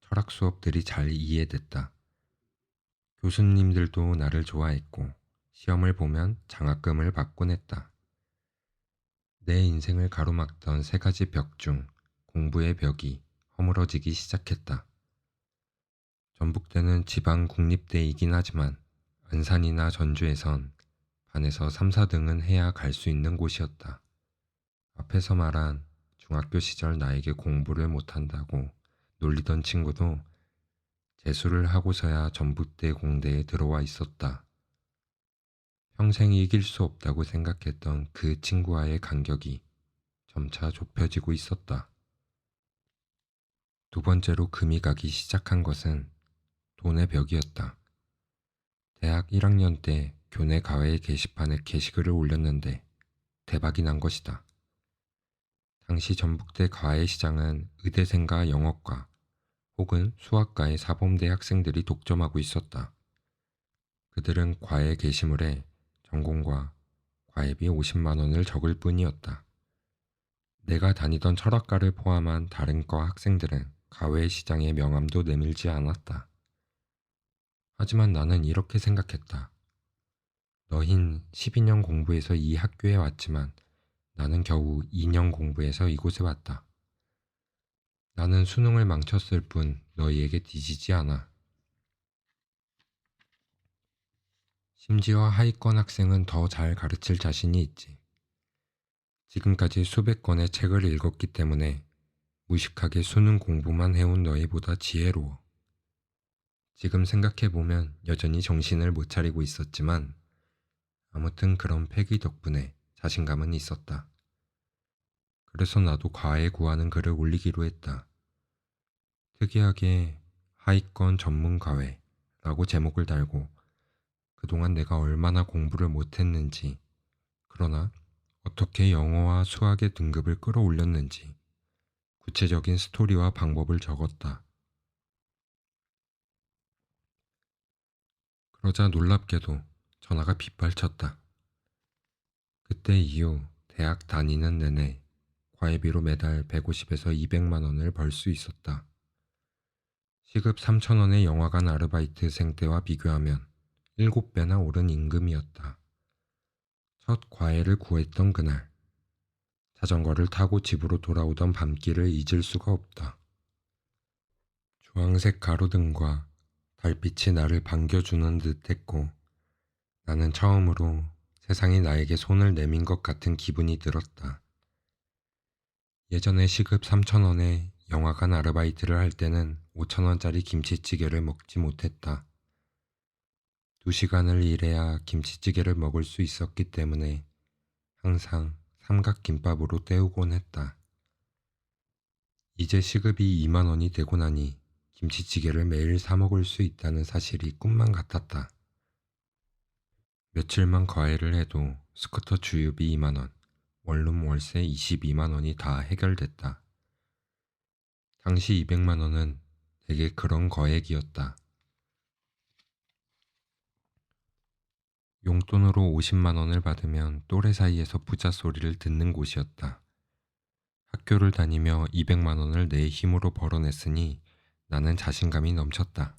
철학 수업들이 잘 이해됐다. 교수님들도 나를 좋아했고 시험을 보면 장학금을 받곤 했다. 내 인생을 가로막던 3가지 벽 중 공부의 벽이 허물어지기 시작했다. 전북대는 지방 국립대이긴 하지만 안산이나 전주에선 반에서 3, 4등은 해야 갈 수 있는 곳이었다. 앞에서 말한 중학교 시절 나에게 공부를 못한다고 놀리던 친구도 재수를 하고서야 전북대 공대에 들어와 있었다. 평생 이길 수 없다고 생각했던 그 친구와의 간격이 점차 좁혀지고 있었다. 두 번째로 금이 가기 시작한 것은 돈의 벽이었다. 대학 1학년 때 교내 과외 게시판에 게시글을 올렸는데 대박이 난 것이다. 당시 전북대 과외 시장은 의대생과 영어과 혹은 수학과의 사범대 학생들이 독점하고 있었다. 그들은 과외 게시물에 전공과 과외비 50만 원을 적을 뿐이었다. 내가 다니던 철학과를 포함한 다른 과 학생들은 과외 시장의 명함도 내밀지 않았다. 하지만 나는 이렇게 생각했다. 너흰 12년 공부해서 이 학교에 왔지만 나는 겨우 2년 공부해서 이곳에 왔다. 나는 수능을 망쳤을 뿐 너희에게 뒤지지 않아. 심지어 하위권 학생은 더 잘 가르칠 자신이 있지. 지금까지 수백 권의 책을 읽었기 때문에 무식하게 수능 공부만 해온 너희보다 지혜로워. 지금 생각해보면 여전히 정신을 못 차리고 있었지만 아무튼 그런 패기 덕분에 자신감은 있었다. 그래서 나도 과외 구하는 글을 올리기로 했다. 특이하게 하위권 전문 과외라고 제목을 달고 그동안 내가 얼마나 공부를 못했는지, 그러나 어떻게 영어와 수학의 등급을 끌어올렸는지 구체적인 스토리와 방법을 적었다. 그러자 놀랍게도 전화가 빗발쳤다. 그때 이후 대학 다니는 내내 과외비로 매달 150에서 200만 원을 벌 수 있었다. 시급 3천 원의 영화관 아르바이트생 때와 비교하면 7배나 오른 임금이었다. 첫 과외를 구했던 그날, 자전거를 타고 집으로 돌아오던 밤길을 잊을 수가 없다. 주황색 가로등과 달빛이 나를 반겨주는 듯 했고 나는 처음으로 세상이 나에게 손을 내민 것 같은 기분이 들었다. 예전에 시급 3,000원에 영화관 아르바이트를 할 때는 5,000원짜리 김치찌개를 먹지 못했다. 2시간을 일해야 김치찌개를 먹을 수 있었기 때문에 항상 삼각김밥으로 때우곤 했다. 이제 시급이 2만 원이 되고 나니 김치찌개를 매일 사 먹을 수 있다는 사실이 꿈만 같았다. 며칠만 과외를 해도 스쿠터 주유비 2만 원, 원룸 월세 22만 원이 다 해결됐다. 당시 200만 원은 되게 그런 거액이었다. 용돈으로 50만 원을 받으면 또래 사이에서 부자 소리를 듣는 곳이었다. 학교를 다니며 200만 원을 내 힘으로 벌어냈으니 나는 자신감이 넘쳤다.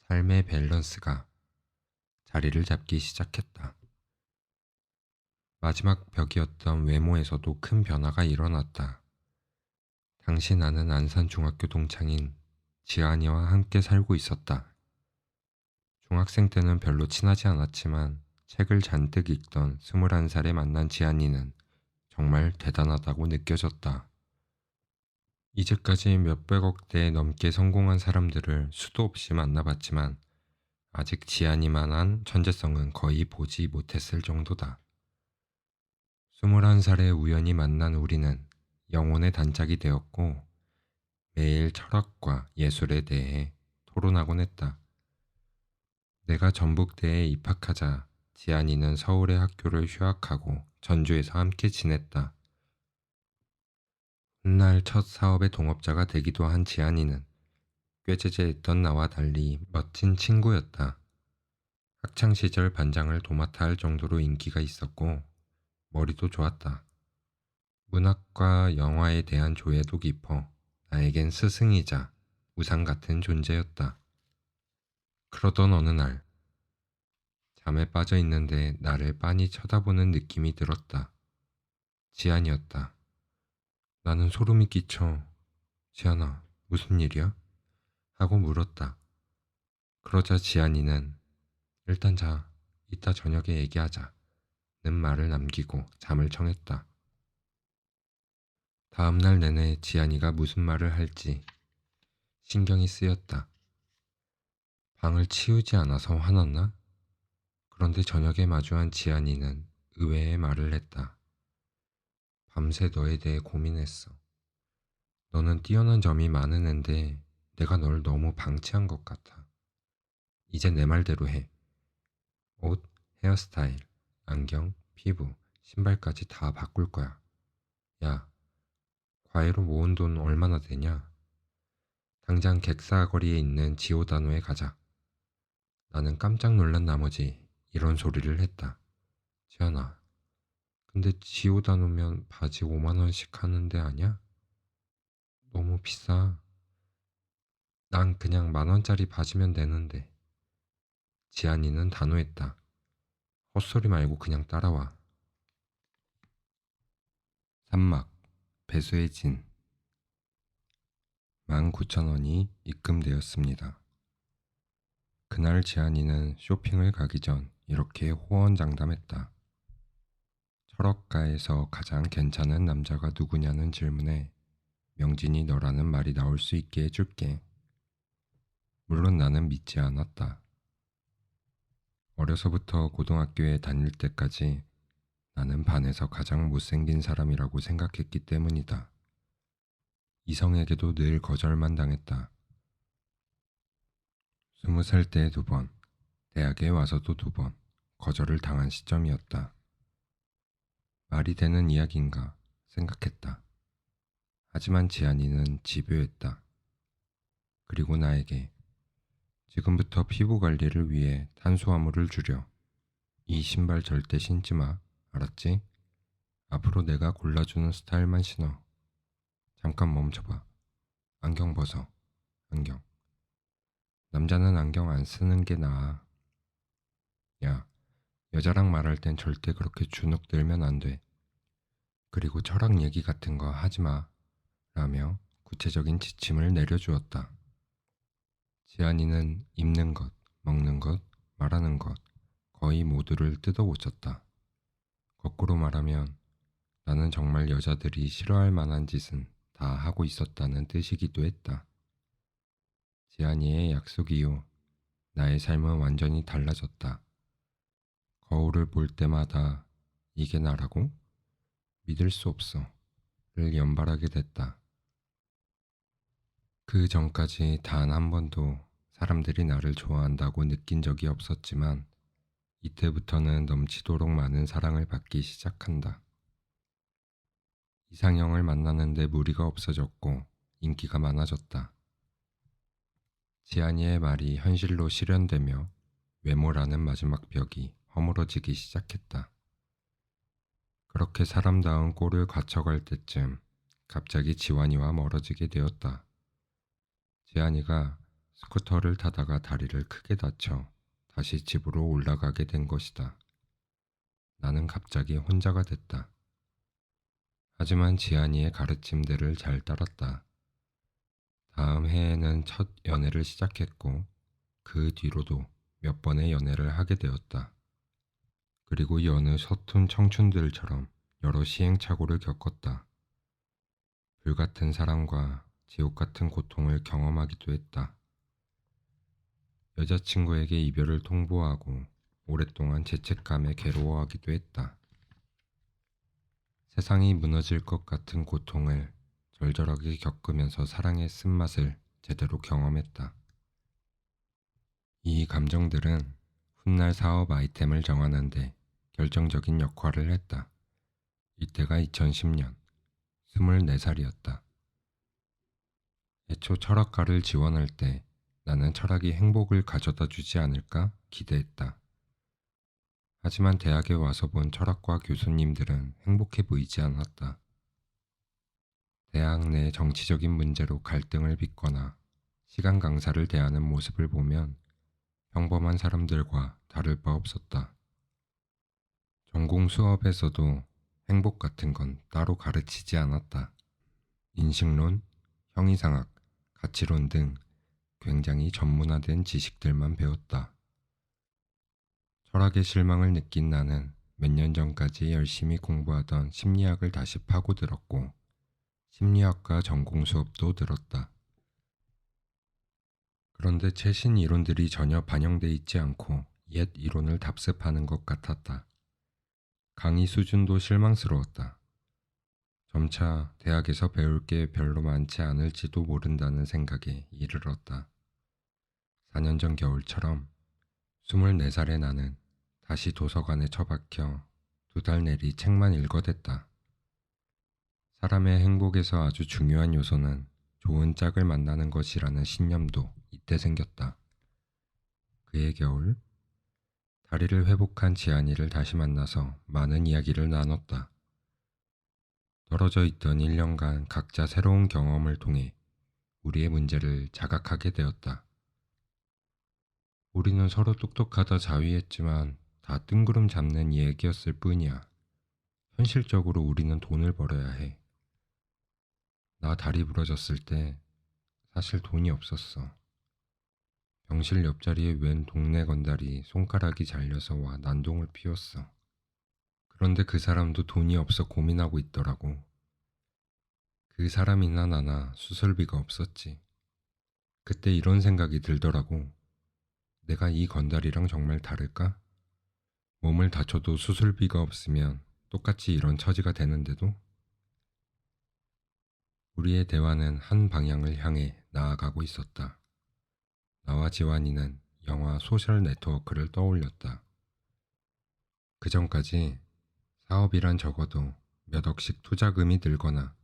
삶의 밸런스가 자리를 잡기 시작했다. 마지막 벽이었던 외모에서도 큰 변화가 일어났다. 당시 나는 안산 중학교 동창인 지안이와 함께 살고 있었다. 중학생 때는 별로 친하지 않았지만 책을 잔뜩 읽던 21살에 만난 지안이는 정말 대단하다고 느껴졌다. 이제까지 몇백억대 넘게 성공한 사람들을 수도 없이 만나봤지만 아직 지안이만한 천재성은 거의 보지 못했을 정도다. 21살에 우연히 만난 우리는 영혼의 단짝이 되었고 매일 철학과 예술에 대해 토론하곤 했다. 내가 전북대에 입학하자 지안이는 서울의 학교를 휴학하고 전주에서 함께 지냈다. 훗날 첫 사업의 동업자가 되기도 한 지안이는 꾀죄죄했던 나와 달리 멋진 친구였다. 학창시절 반장을 도맡아 할 정도로 인기가 있었고 머리도 좋았다. 문학과 영화에 대한 조예도 깊어 나에겐 스승이자 우상 같은 존재였다. 그러던 어느 날 잠에 빠져 있는데 나를 빤히 쳐다보는 느낌이 들었다. 지안이었다. 나는 소름이 끼쳐 지안아 무슨 일이야? 하고 물었다. 그러자 지안이는 일단 자, 이따 저녁에 얘기하자 는 말을 남기고 잠을 청했다. 다음날 내내 지안이가 무슨 말을 할지 신경이 쓰였다. 방을 치우지 않아서 화났나? 그런데 저녁에 마주한 지안이는 의외의 말을 했다. 밤새 너에 대해 고민했어. 너는 뛰어난 점이 많은 앤데 내가 널 너무 방치한 것 같아. 이제 내 말대로 해. 옷, 헤어스타일, 안경, 피부, 신발까지 다 바꿀 거야. 야, 과외로 모은 돈 얼마나 되냐? 당장 객사거리에 있는 지오다노에 가자. 나는 깜짝 놀란 나머지 이런 소리를 했다. 지연아, 근데 지오다노면 바지 5만 원씩 하는데 아냐? 너무 비싸. 난 그냥 10,000원짜리 바지면 되는데. 지안이는 단호했다. 헛소리 말고 그냥 따라와. 산막, 배수의 진, 19,000원이 입금되었습니다. 그날 지안이는 쇼핑을 가기 전 이렇게 호언장담했다. 철업가에서 가장 괜찮은 남자가 누구냐는 질문에 명진이 너라는 말이 나올 수 있게 해줄게. 물론 나는 믿지 않았다. 어려서부터 고등학교에 다닐 때까지 나는 반에서 가장 못생긴 사람이라고 생각했기 때문이다. 이성에게도 늘 거절만 당했다. 20살 때 2번, 대학에 와서도 2번 거절을 당한 시점이었다. 말이 되는 이야기인가 생각했다. 하지만 지안이는 집요했다. 그리고 나에게 지금부터 피부 관리를 위해 탄수화물을 줄여. 이 신발 절대 신지 마. 알았지? 앞으로 내가 골라주는 스타일만 신어. 잠깐 멈춰봐. 안경 벗어. 안경. 남자는 안경 안 쓰는 게 나아. 야, 여자랑 말할 땐 절대 그렇게 주눅 들면 안 돼. 그리고 철학 얘기 같은 거 하지 마. 라며 구체적인 지침을 내려주었다. 지안이는 입는 것, 먹는 것, 말하는 것, 거의 모두를 뜯어고쳤다. 거꾸로 말하면 나는 정말 여자들이 싫어할 만한 짓은 다 하고 있었다는 뜻이기도 했다. 지안이의 약속 이후 나의 삶은 완전히 달라졌다. 거울을 볼 때마다 이게 나라고? 믿을 수 없어. 를 연발하게 됐다. 그 전까지 단 한 번도 사람들이 나를 좋아한다고 느낀 적이 없었지만 이때부터는 넘치도록 많은 사랑을 받기 시작한다. 이상형을 만나는데 무리가 없어졌고 인기가 많아졌다. 지안이의 말이 현실로 실현되며 외모라는 마지막 벽이 허물어지기 시작했다. 그렇게 사람다운 꼴을 갖춰갈 때쯤 갑자기 지환이와 멀어지게 되었다. 지안이가 스쿠터를 타다가 다리를 크게 다쳐 다시 집으로 올라가게 된 것이다. 나는 갑자기 혼자가 됐다. 하지만 지안이의 가르침들을 잘 따랐다. 다음 해에는 첫 연애를 시작했고 그 뒤로도 몇 번의 연애를 하게 되었다. 그리고 여느 서툰 청춘들처럼 여러 시행착오를 겪었다. 불같은 사랑과 지옥 같은 고통을 경험하기도 했다. 여자친구에게 이별을 통보하고 오랫동안 죄책감에 괴로워하기도 했다. 세상이 무너질 것 같은 고통을 절절하게 겪으면서 사랑의 쓴맛을 제대로 경험했다. 이 감정들은 훗날 사업 아이템을 정하는데 결정적인 역할을 했다. 이때가 2010년, 24살이었다. 애초 철학과를 지원할 때 나는 철학이 행복을 가져다 주지 않을까 기대했다. 하지만 대학에 와서 본 철학과 교수님들은 행복해 보이지 않았다. 대학 내 정치적인 문제로 갈등을 빚거나 시간 강사를 대하는 모습을 보면 평범한 사람들과 다를 바 없었다. 전공 수업에서도 행복 같은 건 따로 가르치지 않았다. 인식론, 형이상학, 가치론 등 굉장히 전문화된 지식들만 배웠다. 철학의 실망을 느낀 나는 몇 년 전까지 열심히 공부하던 심리학을 다시 파고들었고 심리학과 전공 수업도 들었다. 그런데 최신 이론들이 전혀 반영돼 있지 않고 옛 이론을 답습하는 것 같았다. 강의 수준도 실망스러웠다. 점차 대학에서 배울 게 별로 많지 않을지도 모른다는 생각에 이르렀다. 4년 전 겨울처럼 24살의 나는 다시 도서관에 처박혀 2달 내리 책만 읽어댔다. 사람의 행복에서 아주 중요한 요소는 좋은 짝을 만나는 것이라는 신념도 이때 생겼다. 그해 겨울, 다리를 회복한 지안이를 다시 만나서 많은 이야기를 나눴다. 떨어져 있던 1년간 각자 새로운 경험을 통해 우리의 문제를 자각하게 되었다. 우리는 서로 똑똑하다 자위했지만 다 뜬구름 잡는 얘기였을 뿐이야. 현실적으로 우리는 돈을 벌어야 해. 나 다리 부러졌을 때 사실 돈이 없었어. 병실 옆자리에 웬 동네 건달이 손가락이 잘려서 와 난동을 피웠어. 그런데 그 사람도 돈이 없어 고민하고 있더라고. 그 사람이나 나나 수술비가 없었지. 그때 이런 생각이 들더라고. 내가 이 건달이랑 정말 다를까? 몸을 다쳐도 수술비가 없으면 똑같이 이런 처지가 되는데도? 우리의 대화는 한 방향을 향해 나아가고 있었다. 나와 지환이는 영화 소셜 네트워크를 떠올렸다. 그 전까지 사업이란 적어도 몇 억씩 투자금이 들거나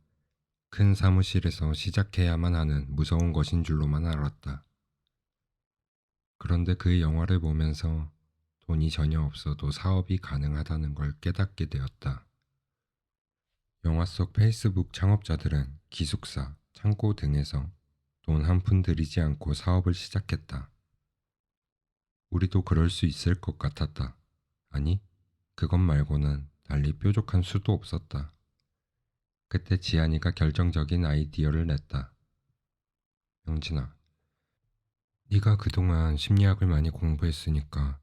큰 사무실에서 시작해야만 하는 무서운 것인 줄로만 알았다. 그런데 그 영화를 보면서 돈이 전혀 없어도 사업이 가능하다는 걸 깨닫게 되었다. 영화 속 페이스북 창업자들은 기숙사, 창고 등에서 돈 한 푼 들이지 않고 사업을 시작했다. 우리도 그럴 수 있을 것 같았다. 아니, 그것 말고는 달리 뾰족한 수도 없었다. 그때 지안이가 결정적인 아이디어를 냈다. 영진아, 네가 그동안 심리학을 많이 공부했으니까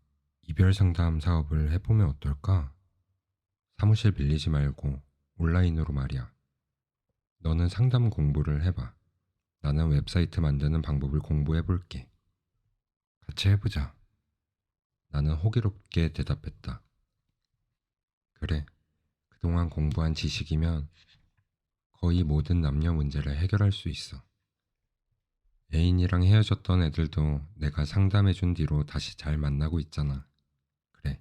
이별 상담 사업을 해보면 어떨까? 사무실 빌리지 말고 온라인으로 말이야. 너는 상담 공부를 해봐. 나는 웹사이트 만드는 방법을 공부해볼게. 같이 해보자. 나는 호기롭게 대답했다. 그래, 그동안 공부한 지식이면 거의 모든 남녀 문제를 해결할 수 있어. 애인이랑 헤어졌던 애들도 내가 상담해준 뒤로 다시 잘 만나고 있잖아. 그래,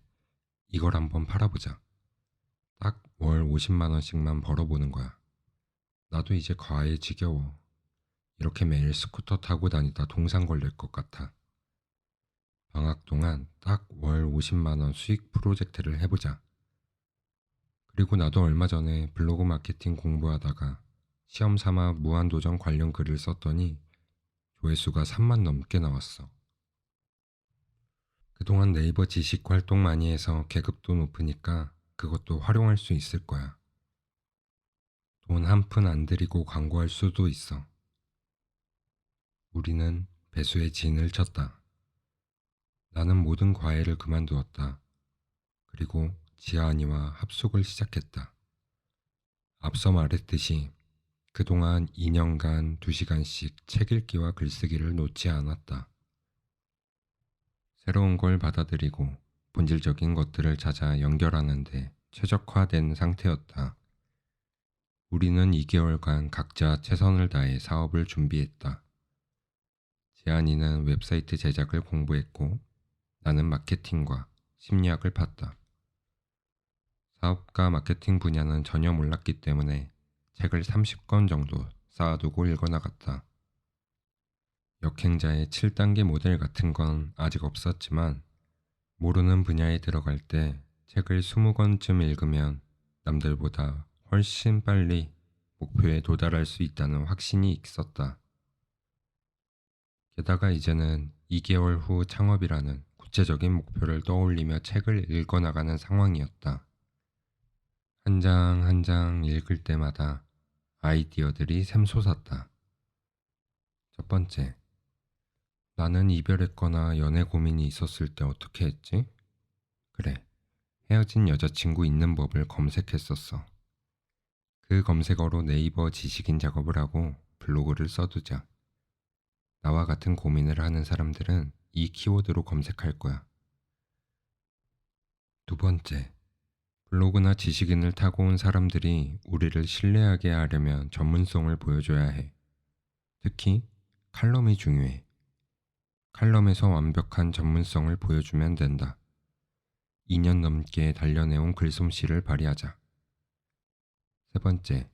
이걸 한번 팔아보자. 딱 월 50만 원씩만 벌어보는 거야. 나도 이제 과외 지겨워. 이렇게 매일 스쿠터 타고 다니다 동상 걸릴 것 같아. 방학 동안 딱 월 50만 원 수익 프로젝트를 해보자. 그리고 나도 얼마 전에 블로그 마케팅 공부하다가 시험 삼아 무한도전 관련 글을 썼더니 조회수가 3만 넘게 나왔어. 그동안 네이버 지식 활동 많이 해서 계급도 높으니까 그것도 활용할 수 있을 거야. 돈 한 푼 안 들이고 광고할 수도 있어. 우리는 배수의 진을 쳤다. 나는 모든 과외를 그만두었다. 그리고 지아니와 합숙을 시작했다. 앞서 말했듯이 그동안 2년간 2시간씩 책 읽기와 글쓰기를 놓지 않았다. 새로운 걸 받아들이고 본질적인 것들을 찾아 연결하는데 최적화된 상태였다. 우리는 2개월간 각자 최선을 다해 사업을 준비했다. 지안이는 웹사이트 제작을 공부했고 나는 마케팅과 심리학을 팠다. 사업과 마케팅 분야는 전혀 몰랐기 때문에 책을 30권 정도 쌓아두고 읽어나갔다. 역행자의 7단계 모델 같은 건 아직 없었지만 모르는 분야에 들어갈 때 책을 20권쯤 읽으면 남들보다 훨씬 빨리 목표에 도달할 수 있다는 확신이 있었다. 게다가 이제는 2개월 후 창업이라는 구체적인 목표를 떠올리며 책을 읽어나가는 상황이었다. 한 장 한 장 읽을 때마다 아이디어들이 샘솟았다. 첫 번째, 나는 이별했거나 연애 고민이 있었을 때 어떻게 했지? 그래, 헤어진 여자친구 있는 법을 검색했었어. 그 검색어로 네이버 지식인 작업을 하고 블로그를 써두자. 나와 같은 고민을 하는 사람들은 이 키워드로 검색할 거야. 두 번째, 블로그나 지식인을 타고 온 사람들이 우리를 신뢰하게 하려면 전문성을 보여줘야 해. 특히 칼럼이 중요해. 칼럼에서 완벽한 전문성을 보여주면 된다. 2년 넘게 단련해온 글솜씨를 발휘하자. 세 번째,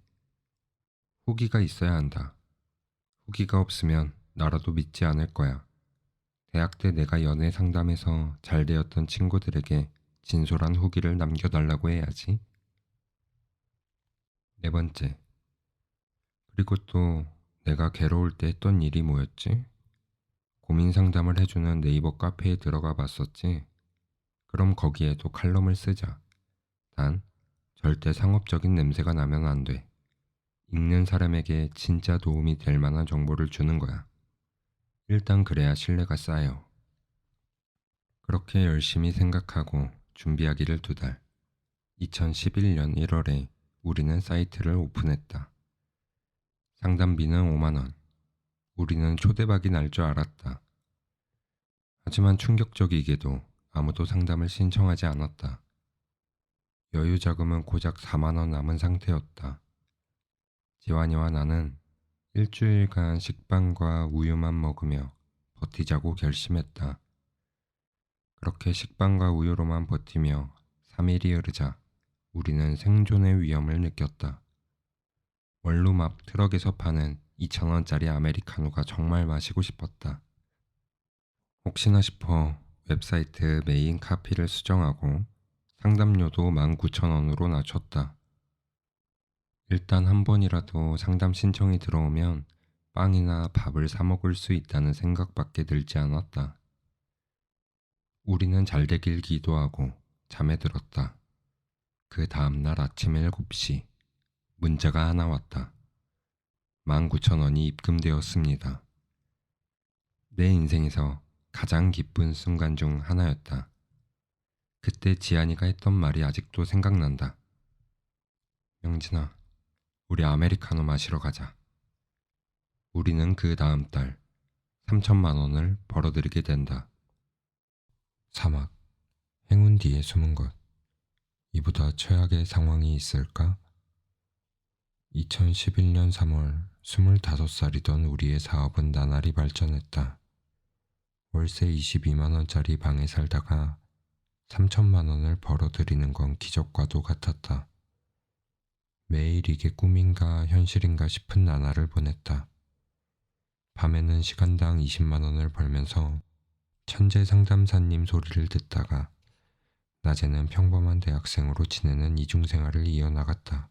후기가 있어야 한다. 후기가 없으면 나라도 믿지 않을 거야. 대학 때 내가 연애 상담에서 잘 되었던 친구들에게 진솔한 후기를 남겨달라고 해야지. 네 번째, 그리고 또 내가 괴로울 때 했던 일이 뭐였지? 고민 상담을 해주는 네이버 카페에 들어가 봤었지. 그럼 거기에도 칼럼을 쓰자. 단, 절대 상업적인 냄새가 나면 안 돼. 읽는 사람에게 진짜 도움이 될 만한 정보를 주는 거야. 일단 그래야 신뢰가 쌓여. 그렇게 열심히 생각하고 준비하기를 2달. 2011년 1월에 우리는 사이트를 오픈했다. 상담비는 5만 원. 우리는 초대박이 날 줄 알았다. 하지만 충격적이게도 아무도 상담을 신청하지 않았다. 여유 자금은 고작 4만 원 남은 상태였다. 지환이와 나는 일주일간 식빵과 우유만 먹으며 버티자고 결심했다. 그렇게 식빵과 우유로만 버티며 3일이 흐르자 우리는 생존의 위험을 느꼈다. 원룸 앞 트럭에서 파는 2,000원짜리 아메리카노가 정말 마시고 싶었다. 혹시나 싶어 웹사이트 메인 카피를 수정하고 상담료도 19,000원으로 낮췄다. 일단 한 번이라도 상담 신청이 들어오면 빵이나 밥을 사 먹을 수 있다는 생각밖에 들지 않았다. 우리는 잘 되길 기도하고 잠에 들었다. 그 다음날 아침 7시 문자가 하나 왔다. 19,000원이 입금되었습니다. 내 인생에서 가장 기쁜 순간 중 하나였다. 그때 지안이가 했던 말이 아직도 생각난다. 명진아, 우리 아메리카노 마시러 가자. 우리는 그 다음 달 3천만 원을 벌어들이게 된다. 사막, 행운 뒤에 숨은 것. 이보다 최악의 상황이 있을까? 2011년 3월 25살이던 우리의 사업은 나날이 발전했다. 월세 22만 원짜리 방에 살다가 3천만 원을 벌어들이는 건 기적과도 같았다. 매일 이게 꿈인가 현실인가 싶은 나날을 보냈다. 밤에는 시간당 20만 원을 벌면서 천재 상담사님 소리를 듣다가 낮에는 평범한 대학생으로 지내는 이중생활을 이어나갔다.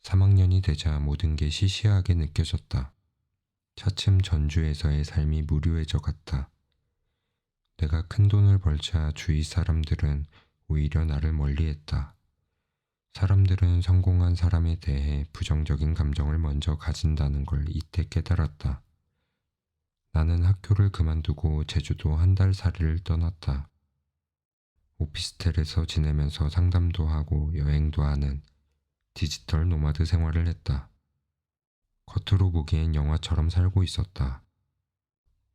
3학년이 되자 모든 게 시시하게 느껴졌다. 차츰 전주에서의 삶이 무료해져 갔다. 내가 큰 돈을 벌자 주위 사람들은 오히려 나를 멀리했다. 사람들은 성공한 사람에 대해 부정적인 감정을 먼저 가진다는 걸 이때 깨달았다. 나는 학교를 그만두고 제주도 한 달 살이를 떠났다. 오피스텔에서 지내면서 상담도 하고 여행도 하는 디지털 노마드 생활을 했다. 겉으로 보기엔 영화처럼 살고 있었다.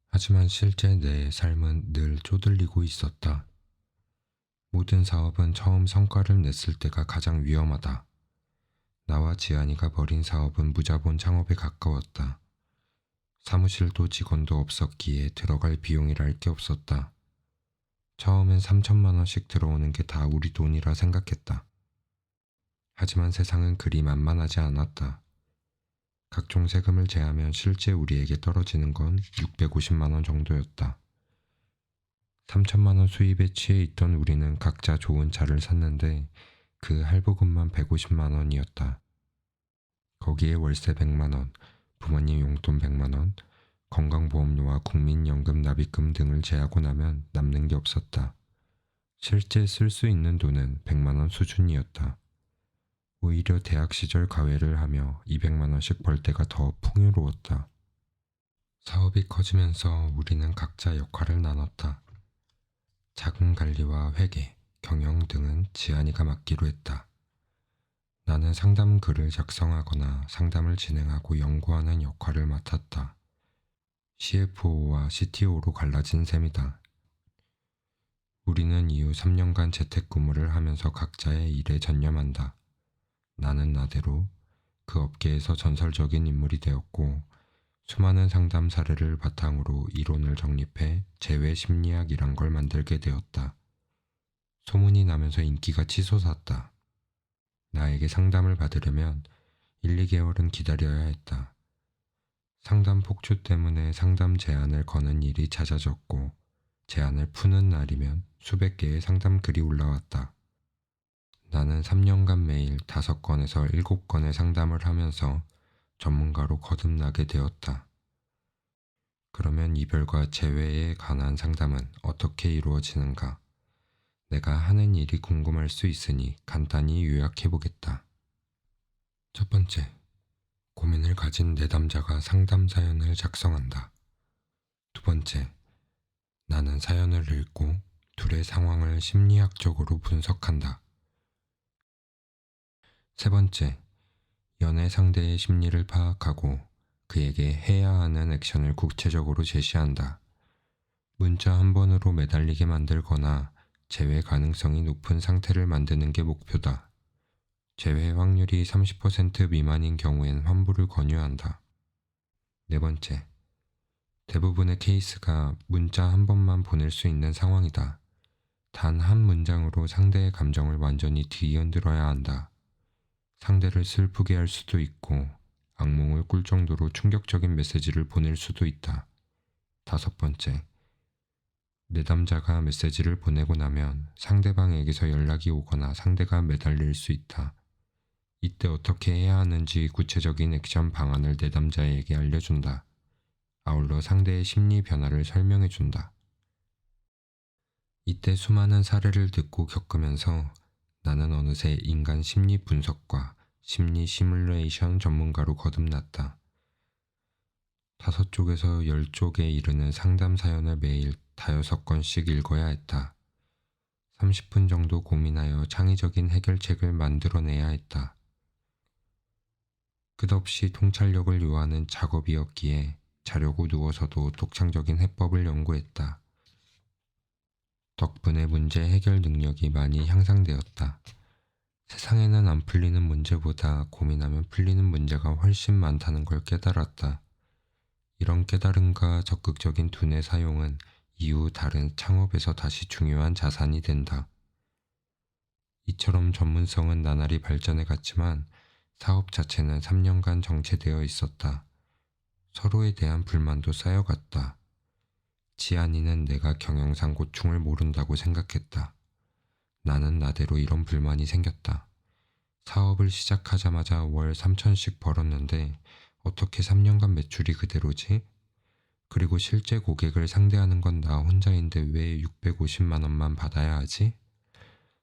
하지만 실제 내 삶은 늘 쪼들리고 있었다. 모든 사업은 처음 성과를 냈을 때가 가장 위험하다. 나와 지안이가 벌인 사업은 무자본 창업에 가까웠다. 사무실도 직원도 없었기에 들어갈 비용이랄 게 없었다. 처음엔 3천만 원씩 들어오는 게 다 우리 돈이라 생각했다. 하지만 세상은 그리 만만하지 않았다. 각종 세금을 제하면 실제 우리에게 떨어지는 건 650만 원 정도였다. 3천만 원 수입에 취해 있던 우리는 각자 좋은 차를 샀는데 그 할부금만 150만 원이었다. 거기에 월세 100만 원, 부모님 용돈 100만 원, 건강보험료와 국민연금 납입금 등을 제하고 나면 남는 게 없었다. 실제 쓸 수 있는 돈은 100만 원 수준이었다. 오히려 대학 시절 과외를 하며 200만 원씩 벌 때가 더 풍요로웠다. 사업이 커지면서 우리는 각자 역할을 나눴다. 자금 관리와 회계, 경영 등은 지안이가 맡기로 했다. 나는 상담 글을 작성하거나 상담을 진행하고 연구하는 역할을 맡았다. CFO와 CTO로 갈라진 셈이다. 우리는 이후 3년간 재택근무를 하면서 각자의 일에 전념한다. 나는 나대로 그 업계에서 전설적인 인물이 되었고 수많은 상담 사례를 바탕으로 이론을 정립해 재회 심리학이란 걸 만들게 되었다. 소문이 나면서 인기가 치솟았다. 나에게 상담을 받으려면 1, 2개월은 기다려야 했다. 상담 폭주 때문에 상담 제안을 거는 일이 잦아졌고 제안을 푸는 날이면 수백 개의 상담 글이 올라왔다. 나는 3년간 매일 5건에서 7건의 상담을 하면서 전문가로 거듭나게 되었다. 그러면 이별과 재회에 관한 상담은 어떻게 이루어지는가? 내가 하는 일이 궁금할 수 있으니 간단히 요약해보겠다. 첫 번째, 고민을 가진 내담자가 상담 사연을 작성한다. 두 번째, 나는 사연을 읽고 둘의 상황을 심리학적으로 분석한다. 세 번째, 연애 상대의 심리를 파악하고 그에게 해야 하는 액션을 구체적으로 제시한다. 문자 한 번으로 매달리게 만들거나 재회 가능성이 높은 상태를 만드는 게 목표다. 재회 확률이 30% 미만인 경우엔 환불을 권유한다. 네 번째, 대부분의 케이스가 문자 한 번만 보낼 수 있는 상황이다. 단 한 문장으로 상대의 감정을 완전히 뒤흔들어야 한다. 상대를 슬프게 할 수도 있고 악몽을 꿀 정도로 충격적인 메시지를 보낼 수도 있다. 다섯 번째, 내담자가 메시지를 보내고 나면 상대방에게서 연락이 오거나 상대가 매달릴 수 있다. 이때 어떻게 해야 하는지 구체적인 액션 방안을 내담자에게 알려준다. 아울러 상대의 심리 변화를 설명해준다. 이때 수많은 사례를 듣고 겪으면서 나는 어느새 인간 심리 분석과 심리 시뮬레이션 전문가로 거듭났다. 5쪽에서 10쪽에 이르는 상담 사연을 매일 5-6건씩 읽어야 했다. 30분 정도 고민하여 창의적인 해결책을 만들어내야 했다. 끝없이 통찰력을 요하는 작업이었기에 자려고 누워서도 독창적인 해법을 연구했다. 덕분에 문제 해결 능력이 많이 향상되었다. 세상에는 안 풀리는 문제보다 고민하면 풀리는 문제가 훨씬 많다는 걸 깨달았다. 이런 깨달음과 적극적인 두뇌 사용은 이후 다른 창업에서 다시 중요한 자산이 된다. 이처럼 전문성은 나날이 발전해 갔지만 사업 자체는 3년간 정체되어 있었다. 서로에 대한 불만도 쌓여갔다. 지안이는 내가 경영상 고충을 모른다고 생각했다. 나는 나대로 이런 불만이 생겼다. 사업을 시작하자마자 월 3천씩 벌었는데 어떻게 3년간 매출이 그대로지? 그리고 실제 고객을 상대하는 건 나 혼자인데 왜 650만 원만 받아야 하지?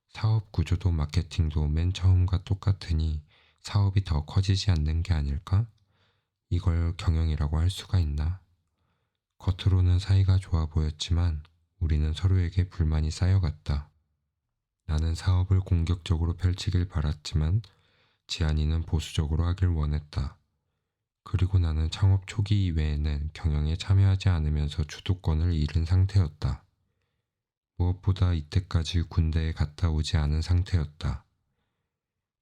사업 구조도 마케팅도 맨 처음과 똑같으니 사업이 더 커지지 않는 게 아닐까? 이걸 경영이라고 할 수가 있나? 겉으로는 사이가 좋아 보였지만 우리는 서로에게 불만이 쌓여갔다. 나는 사업을 공격적으로 펼치길 바랐지만 지안이는 보수적으로 하길 원했다. 그리고 나는 창업 초기 이외에는 경영에 참여하지 않으면서 주도권을 잃은 상태였다. 무엇보다 이때까지 군대에 갔다 오지 않은 상태였다.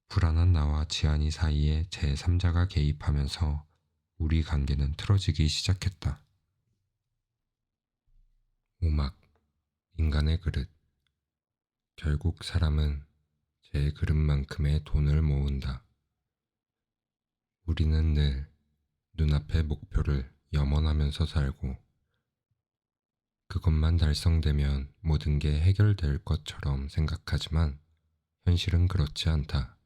불안한 나와 지안이 사이에 제3자가 개입하면서 우리 관계는 틀어지기 시작했다. 오막, 인간의 그릇. 결국 사람은 제 그릇만큼의 돈을 모은다. 우리는 늘 눈앞의 목표를 염원하면서 살고 그것만 달성되면 모든 게 해결될 것처럼 생각하지만 현실은 그렇지 않다.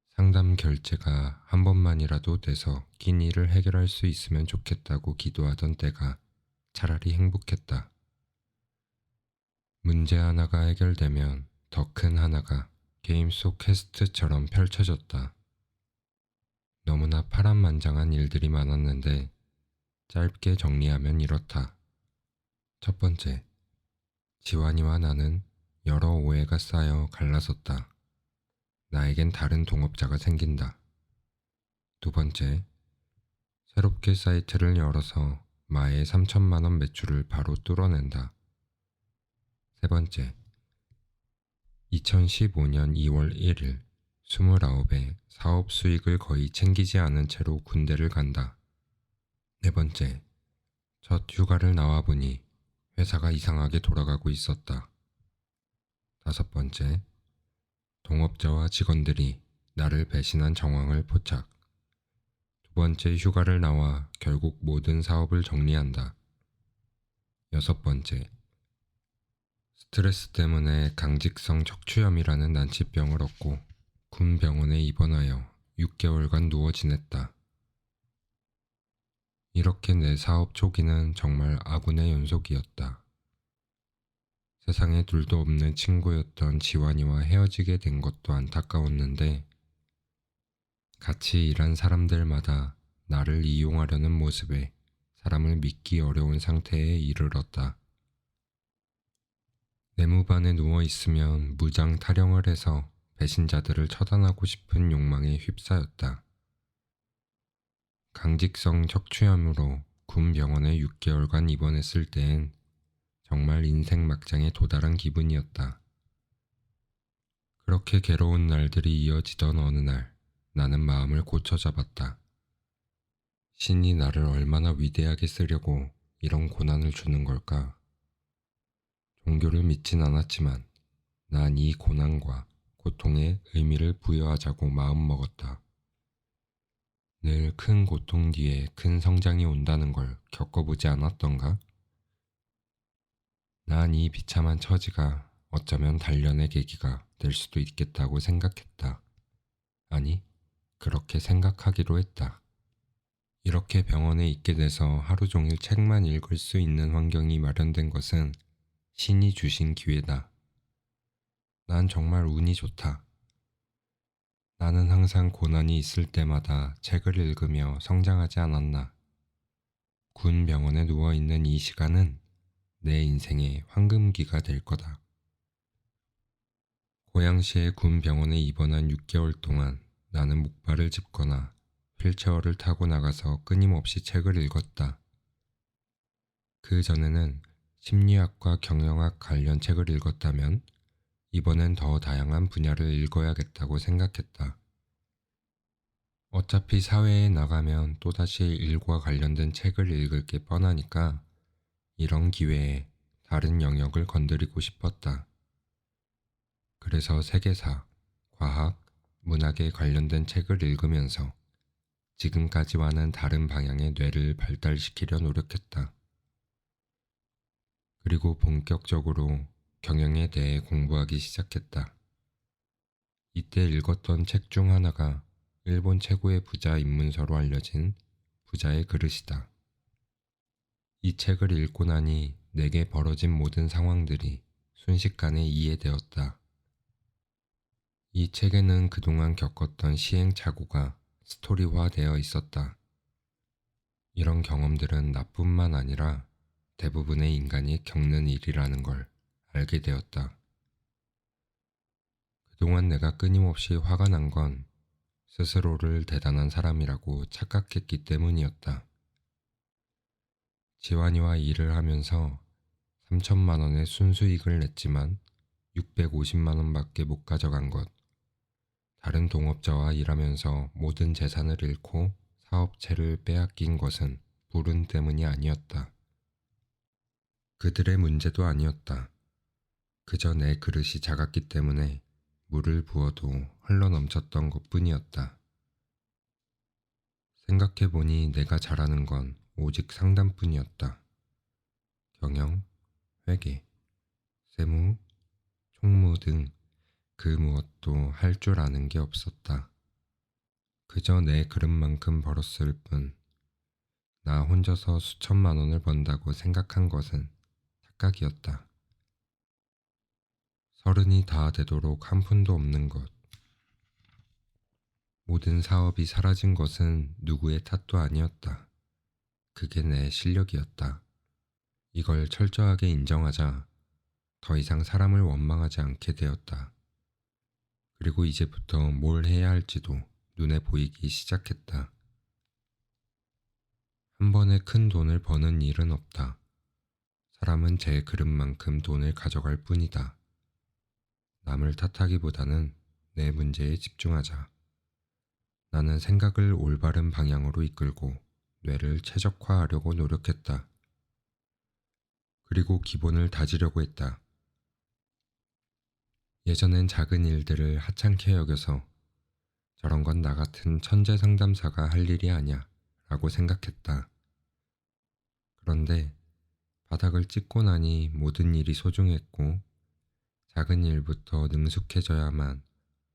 상담 결제가 한 번만이라도 돼서 낀 일을 해결할 수 있으면 좋겠다고 기도하던 때가 차라리 행복했다. 문제 하나가 해결되면 더 큰 하나가 게임 속 퀘스트처럼 펼쳐졌다. 너무나 파란만장한 일들이 많았는데 짧게 정리하면 이렇다. 첫 번째, 지환이와 나는 여러 오해가 쌓여 갈라섰다. 나에겐 다른 동업자가 생긴다. 두 번째, 새롭게 사이트를 열어서 마에 3천만 원 매출을 바로 뚫어낸다. 세 번째, 2015년 2월 1일 29에 사업 수익을 거의 챙기지 않은 채로 군대를 간다. 네 번째, 첫 휴가를 나와보니 회사가 이상하게 돌아가고 있었다. 다섯 번째, 동업자와 직원들이 나를 배신한 정황을 포착. 두 번째 휴가를 나와 결국 모든 사업을 정리한다. 여섯 번째, 스트레스 때문에 강직성 척추염이라는 난치병을 얻고 군 병원에 입원하여 6개월간 누워 지냈다. 이렇게 내 사업 초기는 정말 아군의 연속이었다. 세상에 둘도 없는 친구였던 지환이와 헤어지게 된 것도 안타까웠는데 같이 일한 사람들마다 나를 이용하려는 모습에 사람을 믿기 어려운 상태에 이르렀다. 내무반에 누워있으면 무장 타령을 해서 배신자들을 처단하고 싶은 욕망에 휩싸였다. 강직성 척추염으로 군 병원에 6개월간 입원했을 때엔 정말 인생 막장에 도달한 기분이었다. 그렇게 괴로운 날들이 이어지던 어느 날 나는 마음을 고쳐잡았다. 신이 나를 얼마나 위대하게 쓰려고 이런 고난을 주는 걸까? 종교를 믿진 않았지만 난 이 고난과 고통에 의미를 부여하자고 마음먹었다. 늘 큰 고통 뒤에 큰 성장이 온다는 걸 겪어보지 않았던가? 난 이 비참한 처지가 어쩌면 단련의 계기가 될 수도 있겠다고 생각했다. 아니, 그렇게 생각하기로 했다. 이렇게 병원에 있게 돼서 하루 종일 책만 읽을 수 있는 환경이 마련된 것은 신이 주신 기회다. 난 정말 운이 좋다. 나는 항상 고난이 있을 때마다 책을 읽으며 성장하지 않았나. 군 병원에 누워있는 이 시간은 내 인생의 황금기가 될 거다. 고양시의 군 병원에 입원한 6개월 동안 나는 목발을 짚거나 휠체어를 타고 나가서 끊임없이 책을 읽었다. 그 전에는 심리학과 경영학 관련 책을 읽었다면 이번엔 더 다양한 분야를 읽어야겠다고 생각했다. 어차피 사회에 나가면 또다시 일과 관련된 책을 읽을 게 뻔하니까 이런 기회에 다른 영역을 건드리고 싶었다. 그래서 세계사, 과학, 문학에 관련된 책을 읽으면서 지금까지와는 다른 방향의 뇌를 발달시키려 노력했다. 그리고 본격적으로 경영에 대해 공부하기 시작했다. 이때 읽었던 책 중 하나가 일본 최고의 부자 입문서로 알려진 부자의 그릇이다. 이 책을 읽고 나니 내게 벌어진 모든 상황들이 순식간에 이해되었다. 이 책에는 그동안 겪었던 시행착오가 스토리화되어 있었다. 이런 경험들은 나뿐만 아니라 대부분의 인간이 겪는 일이라는 걸 알게 되었다. 그동안 내가 끊임없이 화가 난 건 스스로를 대단한 사람이라고 착각했기 때문이었다. 지환이와 일을 하면서 3천만 원의 순수익을 냈지만 650만 원밖에 못 가져간 것. 다른 동업자와 일하면서 모든 재산을 잃고 사업체를 빼앗긴 것은 불운 때문이 아니었다. 그들의 문제도 아니었다. 그저 내 그릇이 작았기 때문에 물을 부어도 흘러넘쳤던 것뿐이었다. 생각해보니 내가 잘하는 건 오직 상담뿐이었다. 경영, 회계, 세무, 총무 등 그 무엇도 할 줄 아는 게 없었다. 그저 내 그릇만큼 벌었을 뿐, 나 혼자서 수천만 원을 번다고 생각한 것은 착각이었다. 30이 다 되도록 한 푼도 없는 것. 모든 사업이 사라진 것은 누구의 탓도 아니었다. 그게 내 실력이었다. 이걸 철저하게 인정하자 더 이상 사람을 원망하지 않게 되었다. 그리고 이제부터 뭘 해야 할지도 눈에 보이기 시작했다. 한 번에 큰 돈을 버는 일은 없다. 사람은 제 그릇만큼 돈을 가져갈 뿐이다. 남을 탓하기보다는 내 문제에 집중하자. 나는 생각을 올바른 방향으로 이끌고 뇌를 최적화하려고 노력했다. 그리고 기본을 다지려고 했다. 예전엔 작은 일들을 하찮게 여겨서 저런 건 나 같은 천재 상담사가 할 일이 아니야 라고 생각했다. 그런데 바닥을 찍고 나니 모든 일이 소중했고 작은 일부터 능숙해져야만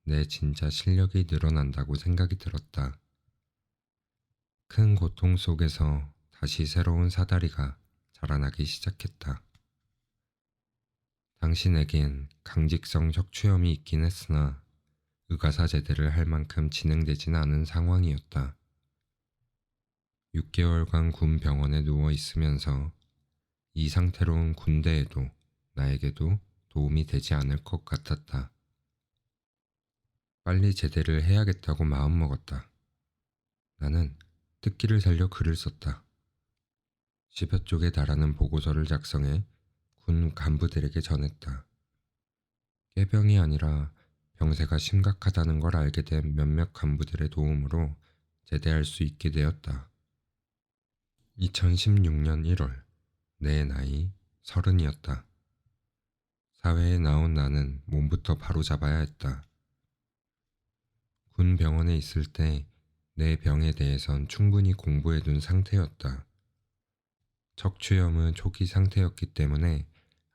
내 진짜 실력이 늘어난다고 생각이 들었다. 큰 고통 속에서 다시 새로운 사다리가 자라나기 시작했다. 당신에겐 강직성 척추염이 있긴 했으나 의가사 제대를 할 만큼 진행되진 않은 상황이었다. 6개월간 군 병원에 누워 있으면서 이 상태로는 군대에도 나에게도 도움이 되지 않을 것 같았다. 빨리 제대를 해야겠다고 마음먹었다. 나는 뜯기를 살려 글을 썼다. 10여 쪽에 달하는 보고서를 작성해 군 간부들에게 전했다. 깨병이 아니라 병세가 심각하다는 걸 알게 된 몇몇 간부들의 도움으로 제대할 수 있게 되었다. 2016년 1월, 내 나이 30이었다. 사회에 나온 나는 몸부터 바로잡아야 했다. 군 병원에 있을 때 내 병에 대해선 충분히 공부해둔 상태였다. 척추염은 초기 상태였기 때문에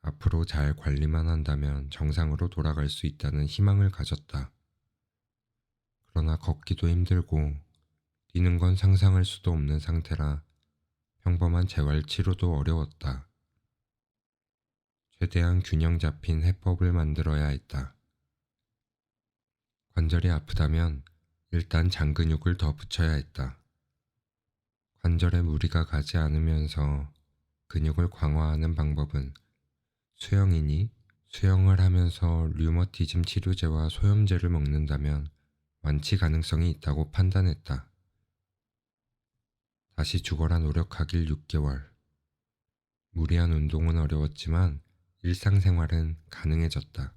앞으로 잘 관리만 한다면 정상으로 돌아갈 수 있다는 희망을 가졌다. 그러나 걷기도 힘들고 뛰는 건 상상할 수도 없는 상태라 평범한 재활 치료도 어려웠다. 최대한 균형 잡힌 해법을 만들어야 했다. 관절이 아프다면 일단 장근육을 더 붙여야 했다. 관절에 무리가 가지 않으면서 근육을 강화하는 방법은 수영이니 수영을 하면서 류머티즘 치료제와 소염제를 먹는다면 완치 가능성이 있다고 판단했다. 다시 죽어라 노력하길 6개월. 무리한 운동은 어려웠지만 일상생활은 가능해졌다.